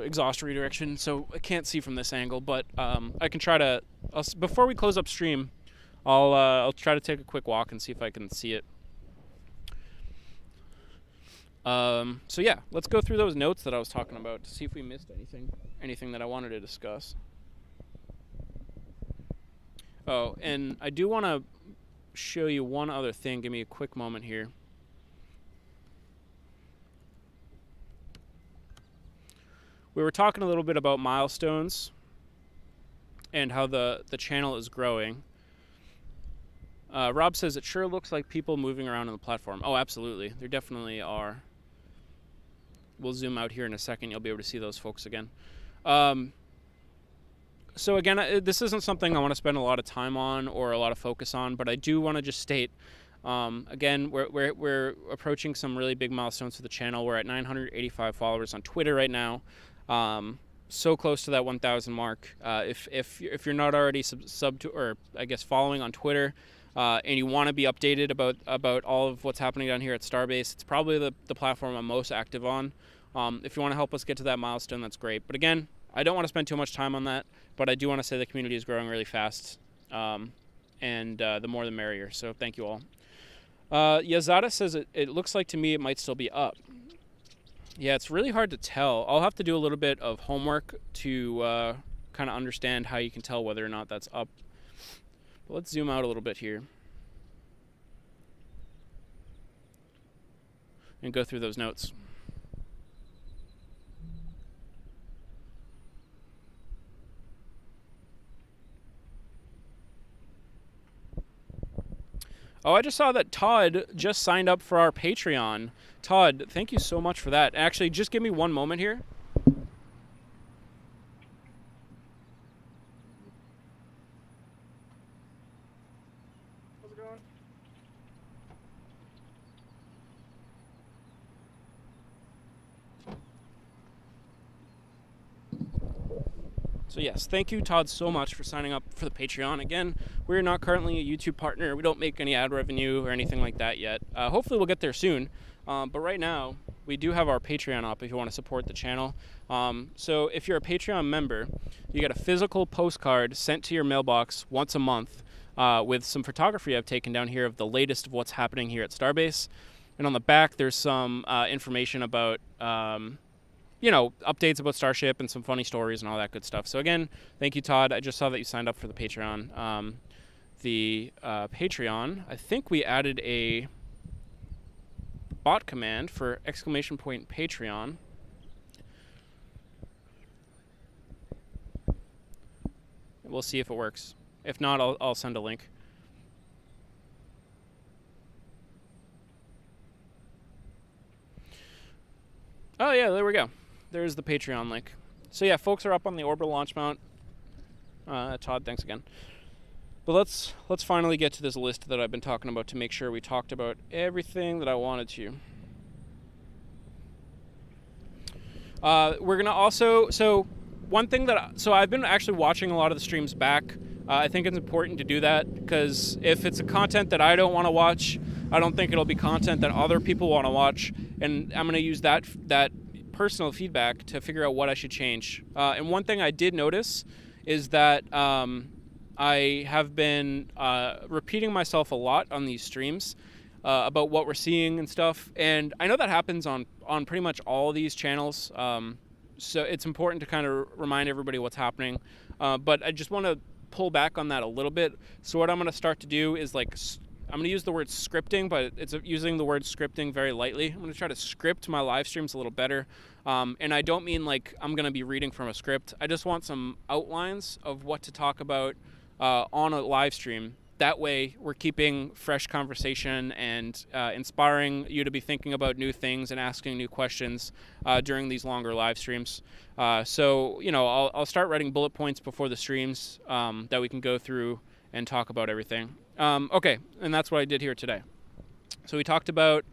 exhaust redirection, so I can't see from this angle, but I can try to, before we close up stream, I'll try to take a quick walk and see if I can see it. So yeah, let's go through those notes that I was talking about to see if we missed anything that I wanted to discuss. Oh, and I do want to show you one other thing. Give me a quick moment here. We were talking a little bit about milestones and how the channel is growing. Rob says it sure looks like people moving around on the platform. Oh, absolutely. There definitely are. We'll zoom out here in a second. You'll be able to see those folks again. So again, this isn't something I want to spend a lot of time on or a lot of focus on, but I do want to just state, again, we're approaching some really big milestones for the channel. We're at 985 followers on Twitter right now. So close to that 1,000 mark. If you're not already sub to, or I guess following on Twitter, and you want to be updated about all of what's happening down here at Starbase, it's probably the platform I'm most active on. If you want to help us get to that milestone, that's great. But again, I don't want to spend too much time on that, but I do want to say the community is growing really fast, and the more the merrier. So thank you all. Yazada says it looks like to me it might still be up. Yeah, it's really hard to tell. I'll have to do a little bit of homework to kind of understand how you can tell whether or not that's up. But let's zoom out a little bit here and go through those notes. Oh, I just saw that Todd just signed up for our Patreon. Todd, thank you so much for that. Actually, just give me one moment here. How's it going? So yes, thank you, Todd, so much for signing up for the Patreon. Again, we're not currently a YouTube partner. We don't make any ad revenue or anything like that yet. Hopefully we'll get there soon. But right now, we do have our Patreon up if you want to support the channel. So if you're a Patreon member, you get a physical postcard sent to your mailbox once a month with some photography I've taken down here of the latest of what's happening here at Starbase. And on the back, there's some information about updates about Starship and some funny stories and all that good stuff. So again, thank you, Todd. I just saw that you signed up for the Patreon. Patreon, I think we added a bot command for !Patreon. We'll see if it works. If not, I'll send a link. Oh yeah, there we go. There's the Patreon link. So yeah, folks are up on the orbital launch mount. Todd, thanks again. But let's finally get to this list that I've been talking about to make sure we talked about everything that I wanted to. We're gonna also, I've been actually watching a lot of the streams back. I think it's important to do that because if it's a content that I don't want to watch, I don't think it'll be content that other people want to watch, and I'm gonna use that personal feedback to figure out what I should change. And one thing I did notice is that I have been repeating myself a lot on these streams about what we're seeing and stuff. And I know that happens on pretty much all of these channels. So it's important to kind of remind everybody what's happening. But I just want to pull back on that a little bit. So what I'm going to start to do is I'm going to use the word scripting, but it's using the word scripting very lightly. I'm going to try to script my live streams a little better. And I don't mean like I'm going to be reading from a script. I just want some outlines of what to talk about on a live stream. That way we're keeping fresh conversation and inspiring you to be thinking about new things and asking new questions during these longer live streams. So I'll start writing bullet points before the streams that we can go through and talk about everything. Okay, and that's what I did here today. So we talked about,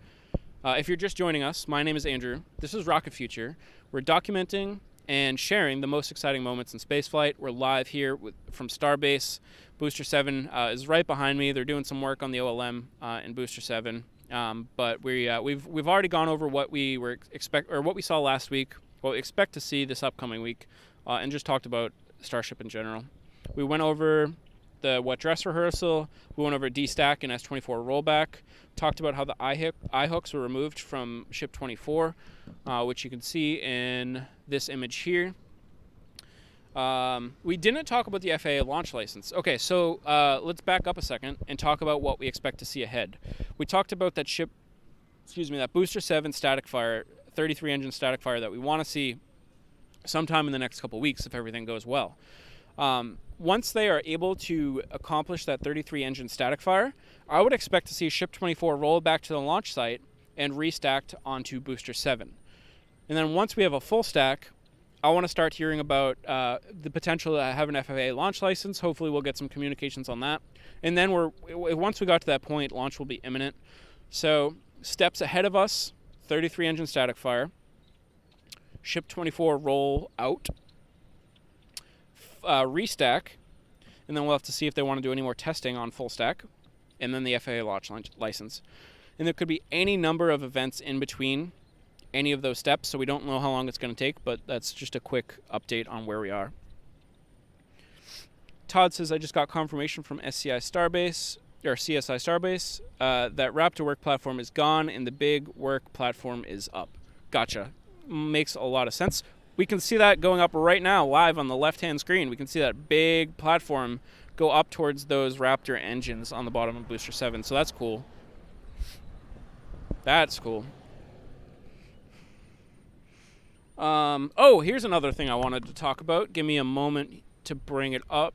if you're just joining us, my name is Andrew. This is Rocket Future. We're documenting and sharing the most exciting moments in spaceflight. We're live here from Starbase. Booster 7 is right behind me. They're doing some work on the OLM in Booster 7. But we've already gone over what we what we saw last week, what we expect to see this upcoming week, and just talked about Starship in general. We went over the wet dress rehearsal. We went over D-stack and S24 rollback. Talked about how the eye hooks were removed from ship 24, which you can see in this image here. We didn't talk about the FAA launch license. Okay, so let's back up a second and talk about what we expect to see ahead. We talked about that that Booster 7 static fire, 33 engine static fire that we want to see sometime in the next couple weeks if everything goes well. Once they are able to accomplish that 33 engine static fire, I would expect to see ship 24 roll back to the launch site and restacked onto Booster 7. And then once we have a full stack, I want to start hearing about the potential to have an FAA launch license. Hopefully we'll get some communications on that. And then once we got to that point, launch will be imminent. So steps ahead of us, 33 engine static fire, ship 24 roll out, restack, and then we'll have to see if they want to do any more testing on full stack, and then the FAA launch license. And there could be any number of events in between any of those steps, so we don't know how long it's going to take, but that's just a quick update on where we are. Todd says, I just got confirmation from CSI Starbase, that Raptor work platform is gone and the big work platform is up. Gotcha. Makes a lot of sense. We can see that going up right now, live on the left-hand screen. We can see that big platform go up towards those Raptor engines on the bottom of Booster 7, so that's cool. That's cool. Oh, here's another thing I wanted to talk about. Give me a moment to bring it up.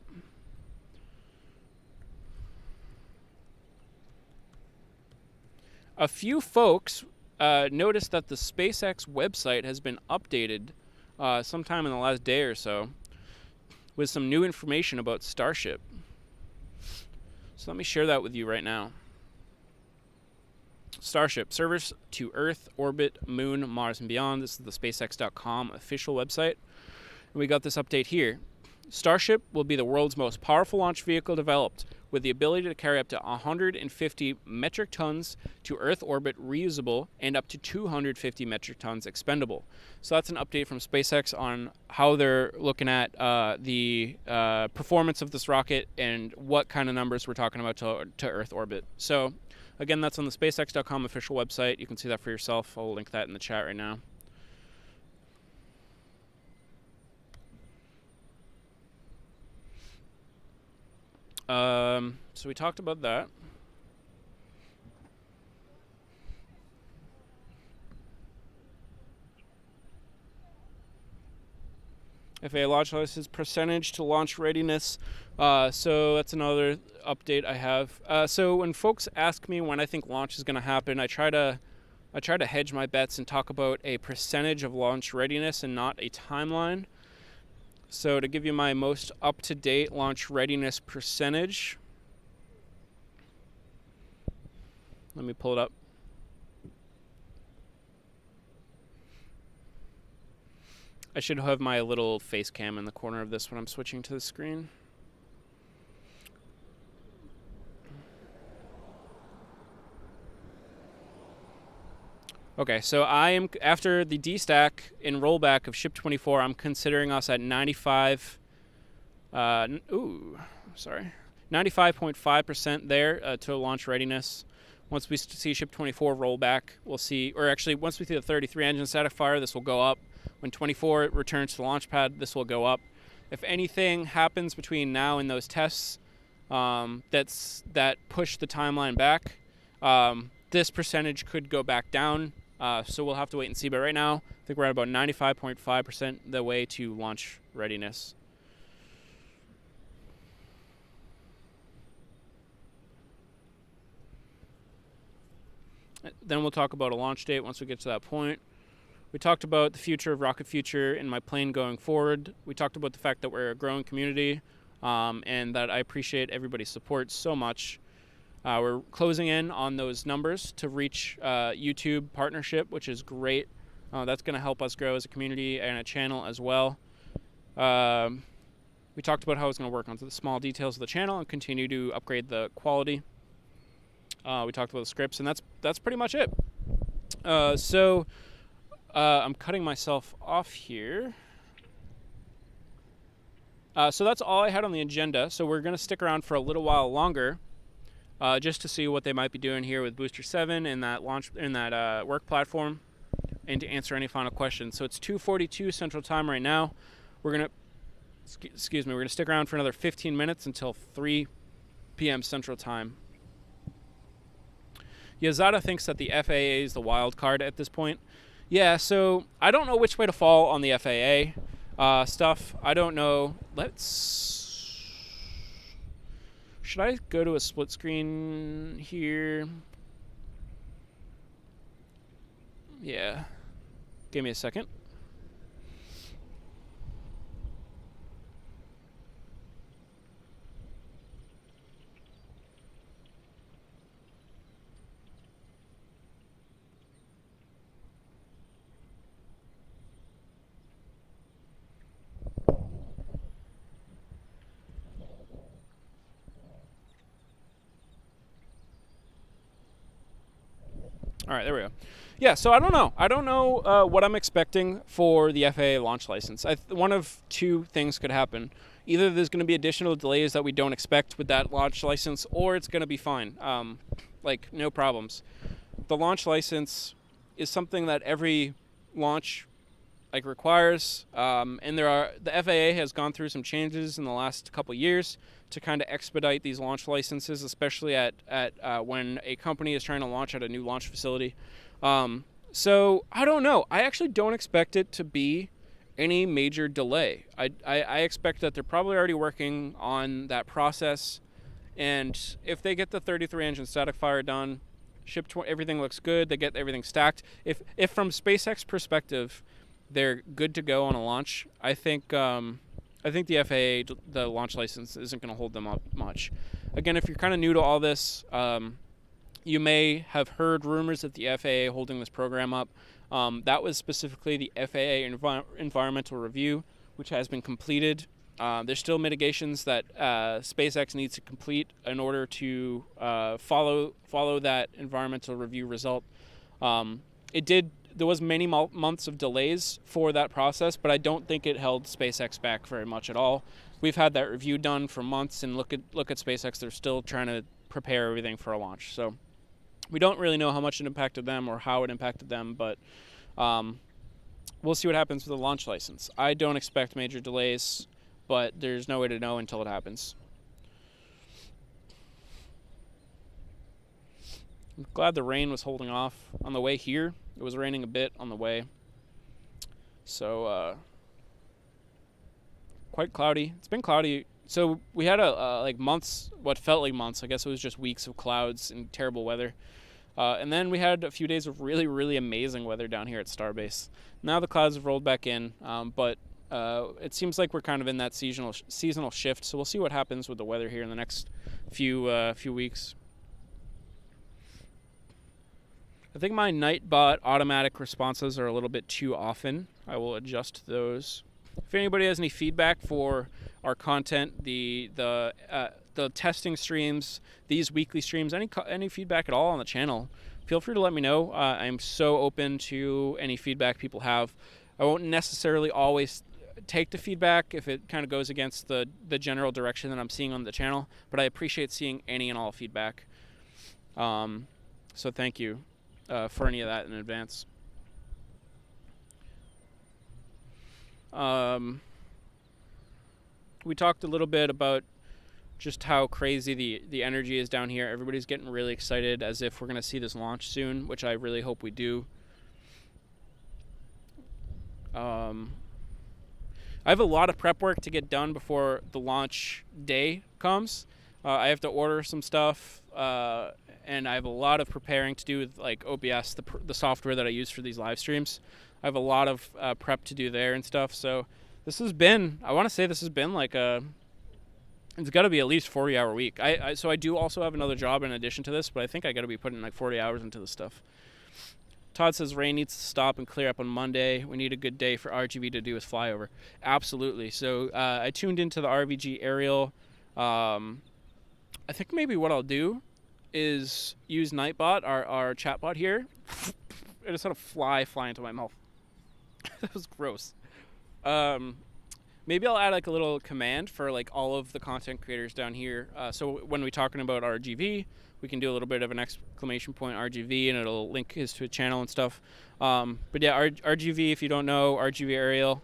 A few folks noticed that the SpaceX website has been updated sometime in the last day or so with some new information about Starship. So let me share that with you right now. Starship, service to Earth, orbit, Moon, Mars, and beyond. This is the SpaceX.com official website. And we got this update here. Starship will be the world's most powerful launch vehicle developed, with the ability to carry up to 150 metric tons to Earth orbit reusable and up to 250 metric tons expendable. So that's an update from SpaceX on how they're looking at the performance of this rocket and what kind of numbers we're talking about to Earth orbit. So again, that's on the SpaceX.com official website. You can see that for yourself. I'll link that in the chat right now. So we talked about that. FAA launch license percentage to launch readiness. So that's another update I have. So when folks ask me when I think launch is going to happen, I try to hedge my bets and talk about a percentage of launch readiness and not a timeline. So to give you my most up-to-date launch readiness percentage, let me pull it up. I should have my little face cam in the corner of this when I'm switching to the screen. Okay, so I am, after the D-stack and rollback of ship 24, I'm considering us at 95.5% there to launch readiness. Once we see ship 24 roll back, we'll see, or actually once we see the 33 engine static fire, this will go up. When 24 returns to the launch pad, this will go up. If anything happens between now and those tests that push the timeline back, this percentage could go back down. So we'll have to wait and see. But right now, I think we're at about 95.5% the way to launch readiness. Then we'll talk about a launch date once we get to that point. We talked about the future of Rocket Future and my plane going forward. We talked about the fact that we're a growing community and that I appreciate everybody's support so much. We're closing in on those numbers to reach YouTube partnership, which is great. That's going to help us grow as a community and a channel as well. We talked about how it's going to work on the small details of the channel and continue to upgrade the quality. We talked about the scripts, and that's pretty much it. So I'm cutting myself off here. So that's all I had on the agenda. So we're going to stick around for a little while longer, just to see what they might be doing here with Booster 7 and that launch in that work platform, and to answer any final questions. So it's 2:42 Central Time right now. We're gonna stick around for another 15 minutes until 3 p.m. Central Time. Yazada thinks that the FAA is the wild card at this point. Yeah, so I don't know which way to fall on the FAA stuff. I don't know. Should I go to a split screen here? Yeah. Give me a second. All right, there we go. Yeah, so I don't know. I don't know what I'm expecting for the FAA launch license. One of two things could happen. Either there's going to be additional delays that we don't expect with that launch license, or it's going to be fine. Like, no problems. The launch license is something that every launch requires, and the FAA has gone through some changes in the last couple years to kind of expedite these launch licenses, especially at when a company is trying to launch at a new launch facility. So I don't know. I actually don't expect it to be any major delay. I expect that they're probably already working on that process, and if they get the 33 engine static fire done, everything looks good, they get everything stacked. If from SpaceX perspective they're good to go on a launch, I think the FAA, the launch license, isn't going to hold them up much. Again, if you're kind of new to all this, you may have heard rumors of the FAA holding this program up. That was specifically the FAA environmental review, which has been completed. There's still mitigations that SpaceX needs to complete in order to follow that environmental review result. There was many months of delays for that process, but I don't think it held SpaceX back very much at all. We've had that review done for months, and look at SpaceX. They're still trying to prepare everything for a launch. So we don't really know how much it impacted them or how it impacted them, but we'll see what happens with the launch license. I don't expect major delays, but there's no way to know until it happens. I'm glad the rain was holding off on the way here. It was raining a bit on the way. So, quite cloudy. It's been cloudy. So we had months, what felt like months. I guess it was just weeks of clouds and terrible weather. And then we had a few days of really, really amazing weather down here at Starbase. Now the clouds have rolled back in, but it seems like we're kind of in that seasonal shift. So we'll see what happens with the weather here in the next few weeks. I think my Nightbot automatic responses are a little bit too often. I will adjust those. If anybody has any feedback for our content, the testing streams, these weekly streams, any feedback at all on the channel, feel free to let me know. I'm so open to any feedback people have. I won't necessarily always take the feedback if it kind of goes against the general direction that I'm seeing on the channel, but I appreciate seeing any and all feedback. So thank you for any of that in advance. We talked a little bit about just how crazy the energy is down here. Everybody's getting really excited as if we're going to see this launch soon, which I really hope we do. I have a lot of prep work to get done before the launch day comes. I have to order some stuff, and I have a lot of preparing to do with like OBS, the software that I use for these live streams. I have a lot of prep to do there and stuff. So this has been, I want to say this has been like it's got to be at least 40-hour week. So I do also have another job in addition to this, but I think I got to be putting like 40 hours into this stuff. Todd says rain needs to stop and clear up on Monday. We need a good day for RGV to do his flyover. Absolutely. So I tuned into the RVG aerial. I think maybe what I'll do is use Nightbot, our chatbot here. I just had a fly into my mouth. That was gross. Maybe I'll add like a little command for like all of the content creators down here. So when we're talking about RGV, we can do a little bit of an exclamation point RGV, and it'll link his to a channel and stuff. But yeah, RGV, if you don't know, RGV Aerial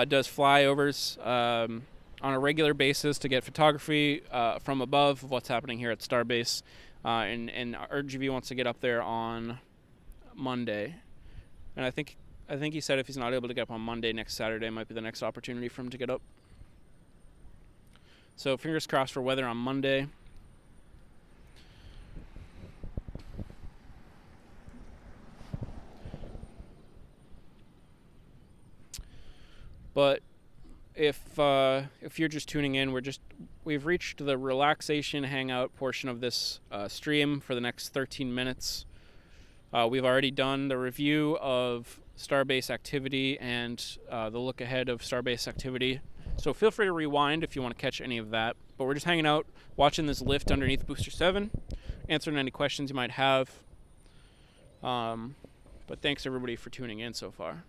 does flyovers on a regular basis to get photography from above of what's happening here at Starbase. And RGV wants to get up there on Monday. And I think he said if he's not able to get up on Monday, next Saturday might be the next opportunity for him to get up. So fingers crossed for weather on Monday. But if you're just tuning in, we've reached the relaxation hangout portion of this stream for the next 13 minutes. We've already done the review of Starbase activity and the look ahead of Starbase activity. So feel free to rewind if you want to catch any of that. But we're just hanging out, watching this lift underneath Booster 7, answering any questions you might have. But thanks everybody for tuning in so far.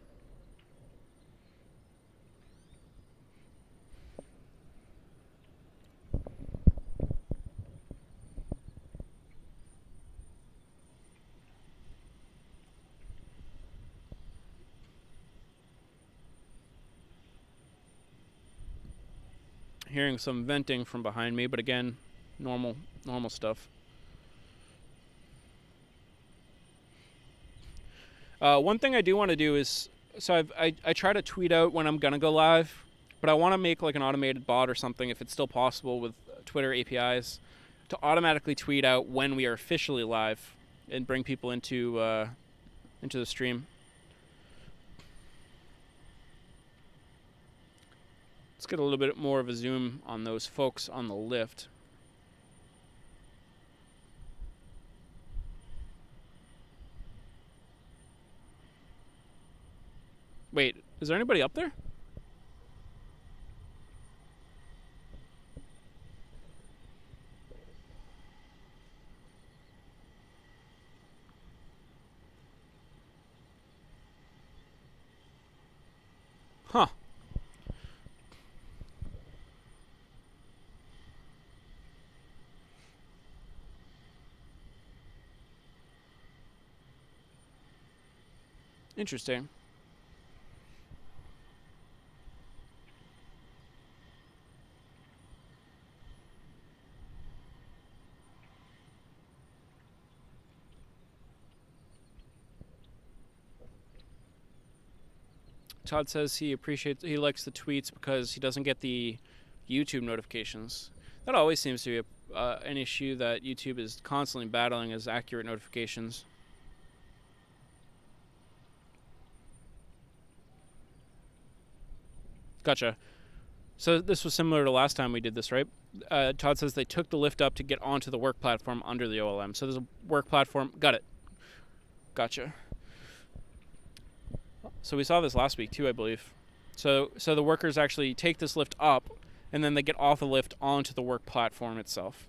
Hearing some venting from behind me, but again, normal stuff. One thing I do want to do is, so I try to tweet out when I'm gonna go live, but I want to make like an automated bot or something, if it's still possible with Twitter APIs, to automatically tweet out when we are officially live and bring people into the stream. Let's get a little bit more of a zoom on those folks on the lift. Wait, is there anybody up there? Huh. Interesting. Todd says he likes the tweets because he doesn't get the YouTube notifications. That always seems to be an issue that YouTube is constantly battling, is accurate notifications. Gotcha. So this was similar to last time we did this, right? Todd says they took the lift up to get onto the work platform under the OLM. So there's a work platform. Got it. Gotcha. So we saw this last week too, I believe. So the workers actually take this lift up, and then they get off the lift onto the work platform itself.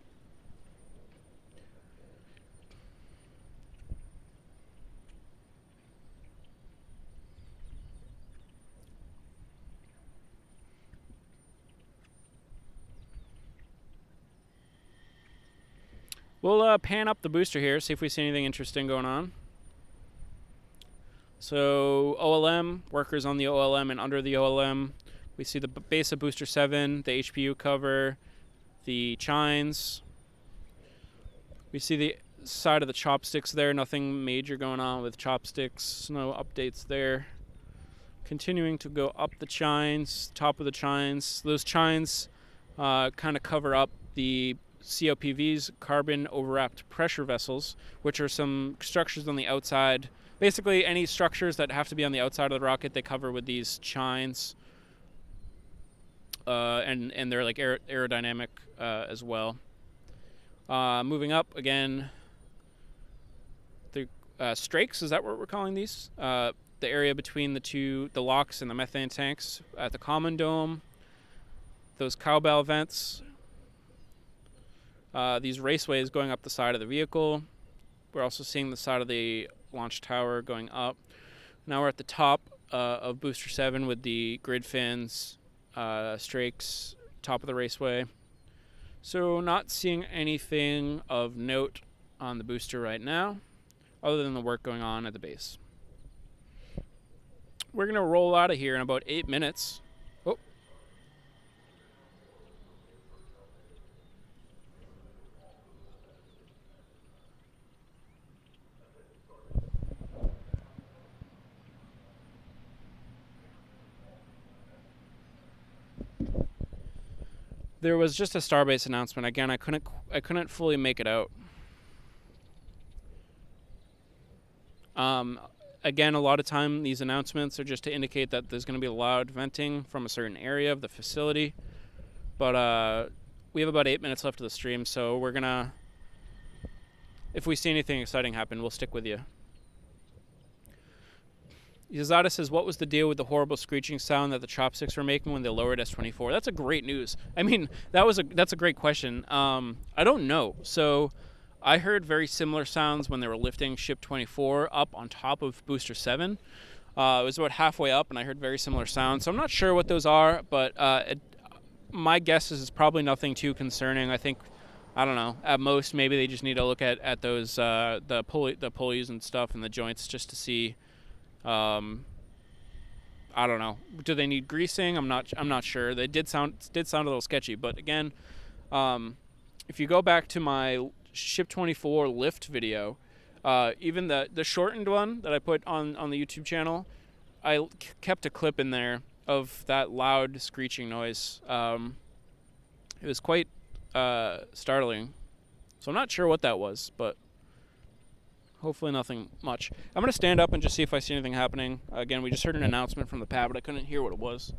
We'll pan up the booster here, see if we see anything interesting going on. So OLM, workers on the OLM and under the OLM. We see the base of Booster 7, the HPU cover, the chines. We see the side of the chopsticks there. Nothing major going on with chopsticks. No updates there. Continuing to go up the chines, top of the chines. Those chines kind of cover up the COPVs, carbon overwrapped pressure vessels, which are some structures on the outside. Basically, any structures that have to be on the outside of the rocket, they cover with these chines. And they're like aerodynamic as well. Moving up again, the strakes, is that what we're calling these? The area between the locks and the methane tanks at the common dome. Those cowbell vents. These raceways going up the side of the vehicle. We're also seeing the side of the launch tower going up. Now we're at the top of Booster 7 with the grid fins Strakes, top of the raceway. So not seeing anything of note on the booster right now, other than the work going on at the base. We're going to roll out of here in about 8 minutes. Oh. There was just a Starbase announcement. Again, I couldn't fully make it out. Again, a lot of time these announcements are just to indicate that there's going to be loud venting from a certain area of the facility. But we have about 8 minutes left of the stream, so we're gonna, if we see anything exciting happen, we'll stick with you. Yazada says, what was the deal with the horrible screeching sound that the chopsticks were making when they lowered S24? That's a great news. I mean, that's a great question. I don't know. So I heard very similar sounds when they were lifting Ship 24 up on top of Booster 7. It was about halfway up, and I heard very similar sounds. So I'm not sure what those are, but my guess is it's probably nothing too concerning. I think, I don't know, at most maybe they just need to look at those the pulleys and stuff and the joints just to see. I don't know. Do they need greasing? I'm not sure. They did sound a little sketchy, but again, if you go back to my Ship 24 lift video, even the shortened one that I put on the YouTube channel, I kept a clip in there of that loud screeching noise. It was quite startling. So I'm not sure what that was, but hopefully nothing much. I'm going to stand up and just see if I see anything happening. Again, we just heard an announcement from the pad, but I couldn't hear what it was.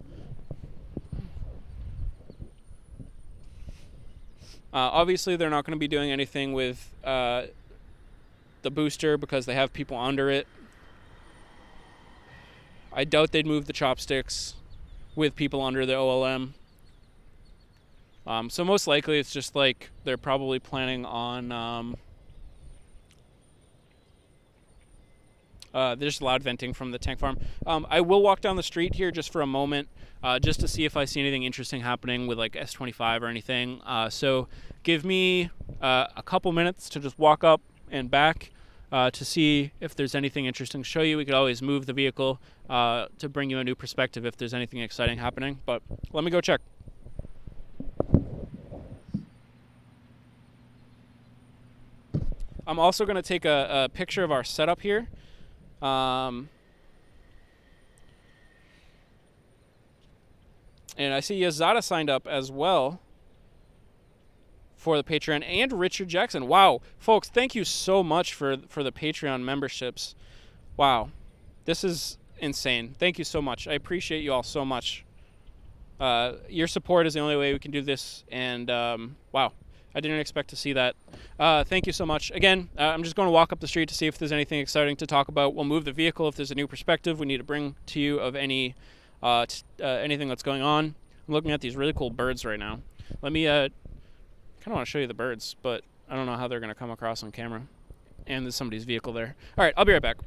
Obviously, they're not going to be doing anything with the booster because they have people under it. I doubt they'd move the chopsticks with people under the OLM. So most likely it's just like they're probably planning on there's loud venting from the tank farm. I will walk down the street here just for a moment, just to see if I see anything interesting happening with like S25 or anything. So give me a couple minutes to just walk up and back to see if there's anything interesting to show you. We could always move the vehicle to bring you a new perspective if there's anything exciting happening. But let me go check. I'm also going to take a picture of our setup here. And I see Yazada signed up as well for the Patreon, and Richard Jackson. Wow, folks, thank you so much for the Patreon memberships. Wow, this is insane. Thank you so much. I appreciate you all so much. Your support is the only way we can do this, and wow, I didn't expect to see that. Thank you so much. Again, I'm just going to walk up the street to see if there's anything exciting to talk about. We'll move the vehicle if there's a new perspective we need to bring to you of any anything that's going on. I'm looking at these really cool birds right now. Let me kind of want to show you the birds, but I don't know how they're going to come across on camera. And there's somebody's vehicle there. All right, I'll be right back.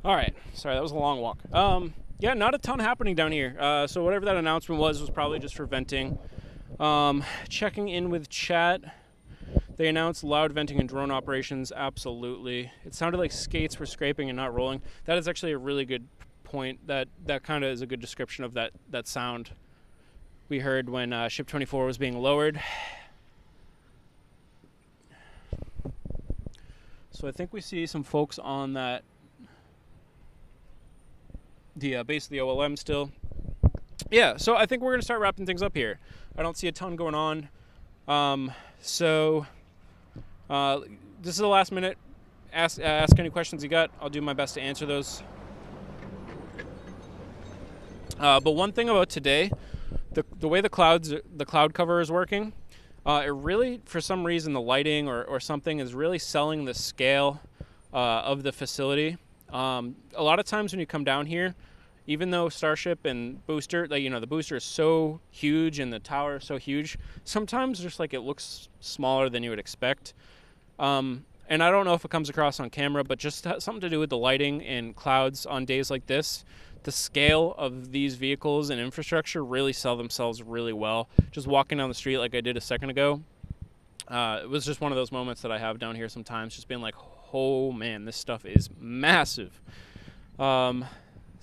All right. Sorry, that was a long walk. Yeah, not a ton happening down here. So whatever that announcement was probably just for venting. Checking in with chat. They announced loud venting and drone operations. Absolutely. It sounded like skates were scraping and not rolling. That is actually a really good point. That kind of is a good description of that sound we heard when Ship 24 was being lowered. So I think we see some folks on the base of the OLM still. Yeah, so I think we're going to start wrapping things up here. I don't see a ton going on. This is the last minute. Ask any questions you got. I'll do my best to answer those. But one thing about today, the way the cloud cover is working, it really, for some reason, the lighting or something is really selling the scale of the facility. A lot of times when you come down here, even though Starship and booster, the booster is so huge and the tower is so huge, sometimes just like it looks smaller than you would expect. And I don't know if it comes across on camera, but just something to do with the lighting and clouds on days like this. The scale of these vehicles and infrastructure really sell themselves really well. Just walking down the street like I did a second ago, it was just one of those moments that I have down here sometimes, just being like, oh man, this stuff is massive.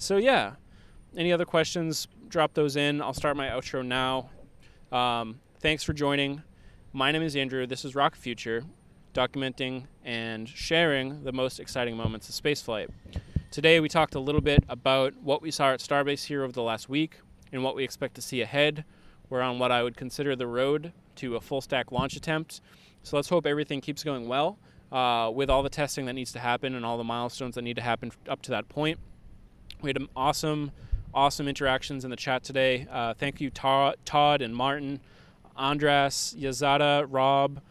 So yeah, any other questions, drop those in. I'll start my outro now. Thanks for joining. My name is Andrew. This is Rocket Future, documenting and sharing the most exciting moments of spaceflight. Today we talked a little bit about what we saw at Starbase here over the last week and what we expect to see ahead. We're on what I would consider the road to a full stack launch attempt. So let's hope everything keeps going well with all the testing that needs to happen and all the milestones that need to happen up to that point. We had awesome interactions in the chat today. Thank you, Todd and Martin, Andras, Yazada, Rob,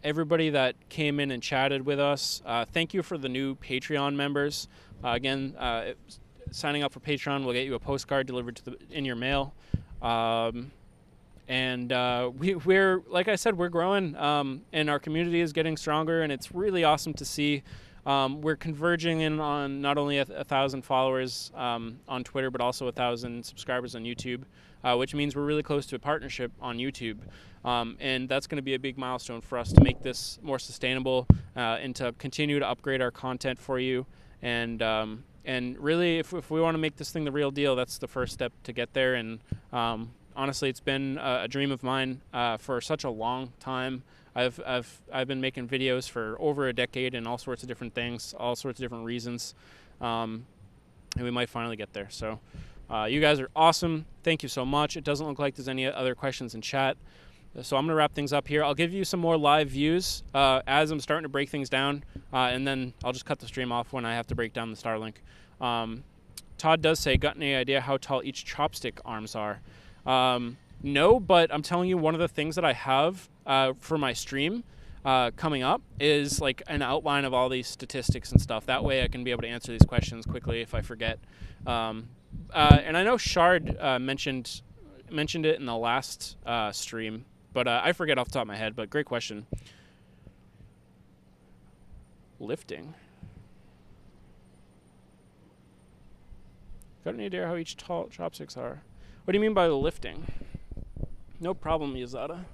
everybody that came in and chatted with us. Thank you for the new Patreon members. Again, signing up for Patreon will get you a postcard delivered in your mail. We're like I said, we're growing, and our community is getting stronger, and it's really awesome to see. We're converging in on not only 1,000 followers on Twitter, but also 1,000 subscribers on YouTube, which means we're really close to a partnership on YouTube. And that's going to be a big milestone for us to make this more sustainable and to continue to upgrade our content for you. And really, if we want to make this thing the real deal, that's the first step to get there. And honestly, it's been a dream of mine for such a long time. I've been making videos for over a decade and all sorts of different things, all sorts of different reasons, and we might finally get there. So you guys are awesome. Thank you so much. It doesn't look like there's any other questions in chat. So I'm going to wrap things up here. I'll give you some more live views as I'm starting to break things down, and then I'll just cut the stream off when I have to break down the Starlink. Todd does say, got any idea how tall each chopstick arms are? No, but I'm telling you, one of the things that I have for my stream coming up is like an outline of all these statistics and stuff. That way I can be able to answer these questions quickly if I forget. And I know Shard mentioned it in the last stream, but I forget off the top of my head, but great question. Lifting. Got any idea how each tall chopsticks are? What do you mean by the lifting? No problem, Yazada.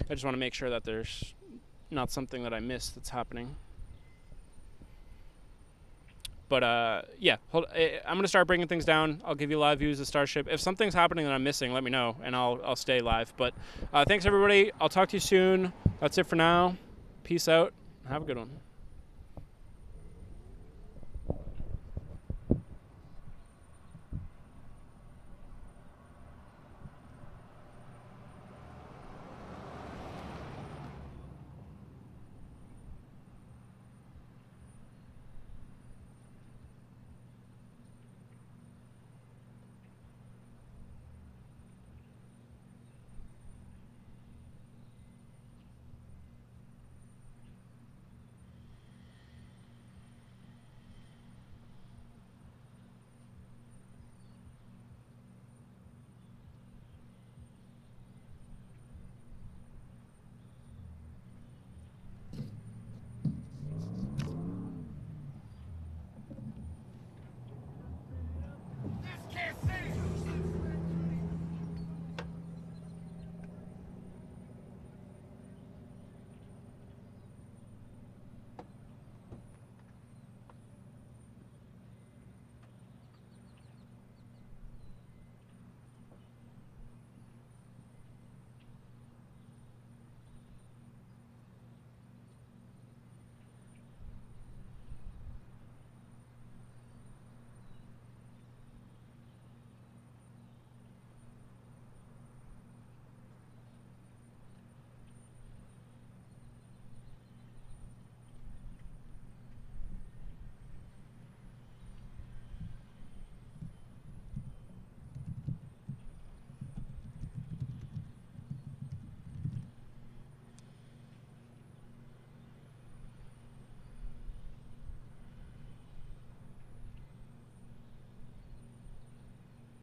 I just want to make sure that there's not something that I missed that's happening. But yeah, I'm going to start breaking things down. I'll give you live views of Starship. If something's happening that I'm missing, let me know, and I'll stay live. But thanks, everybody. I'll talk to you soon. That's it for now. Peace out. Have a good one.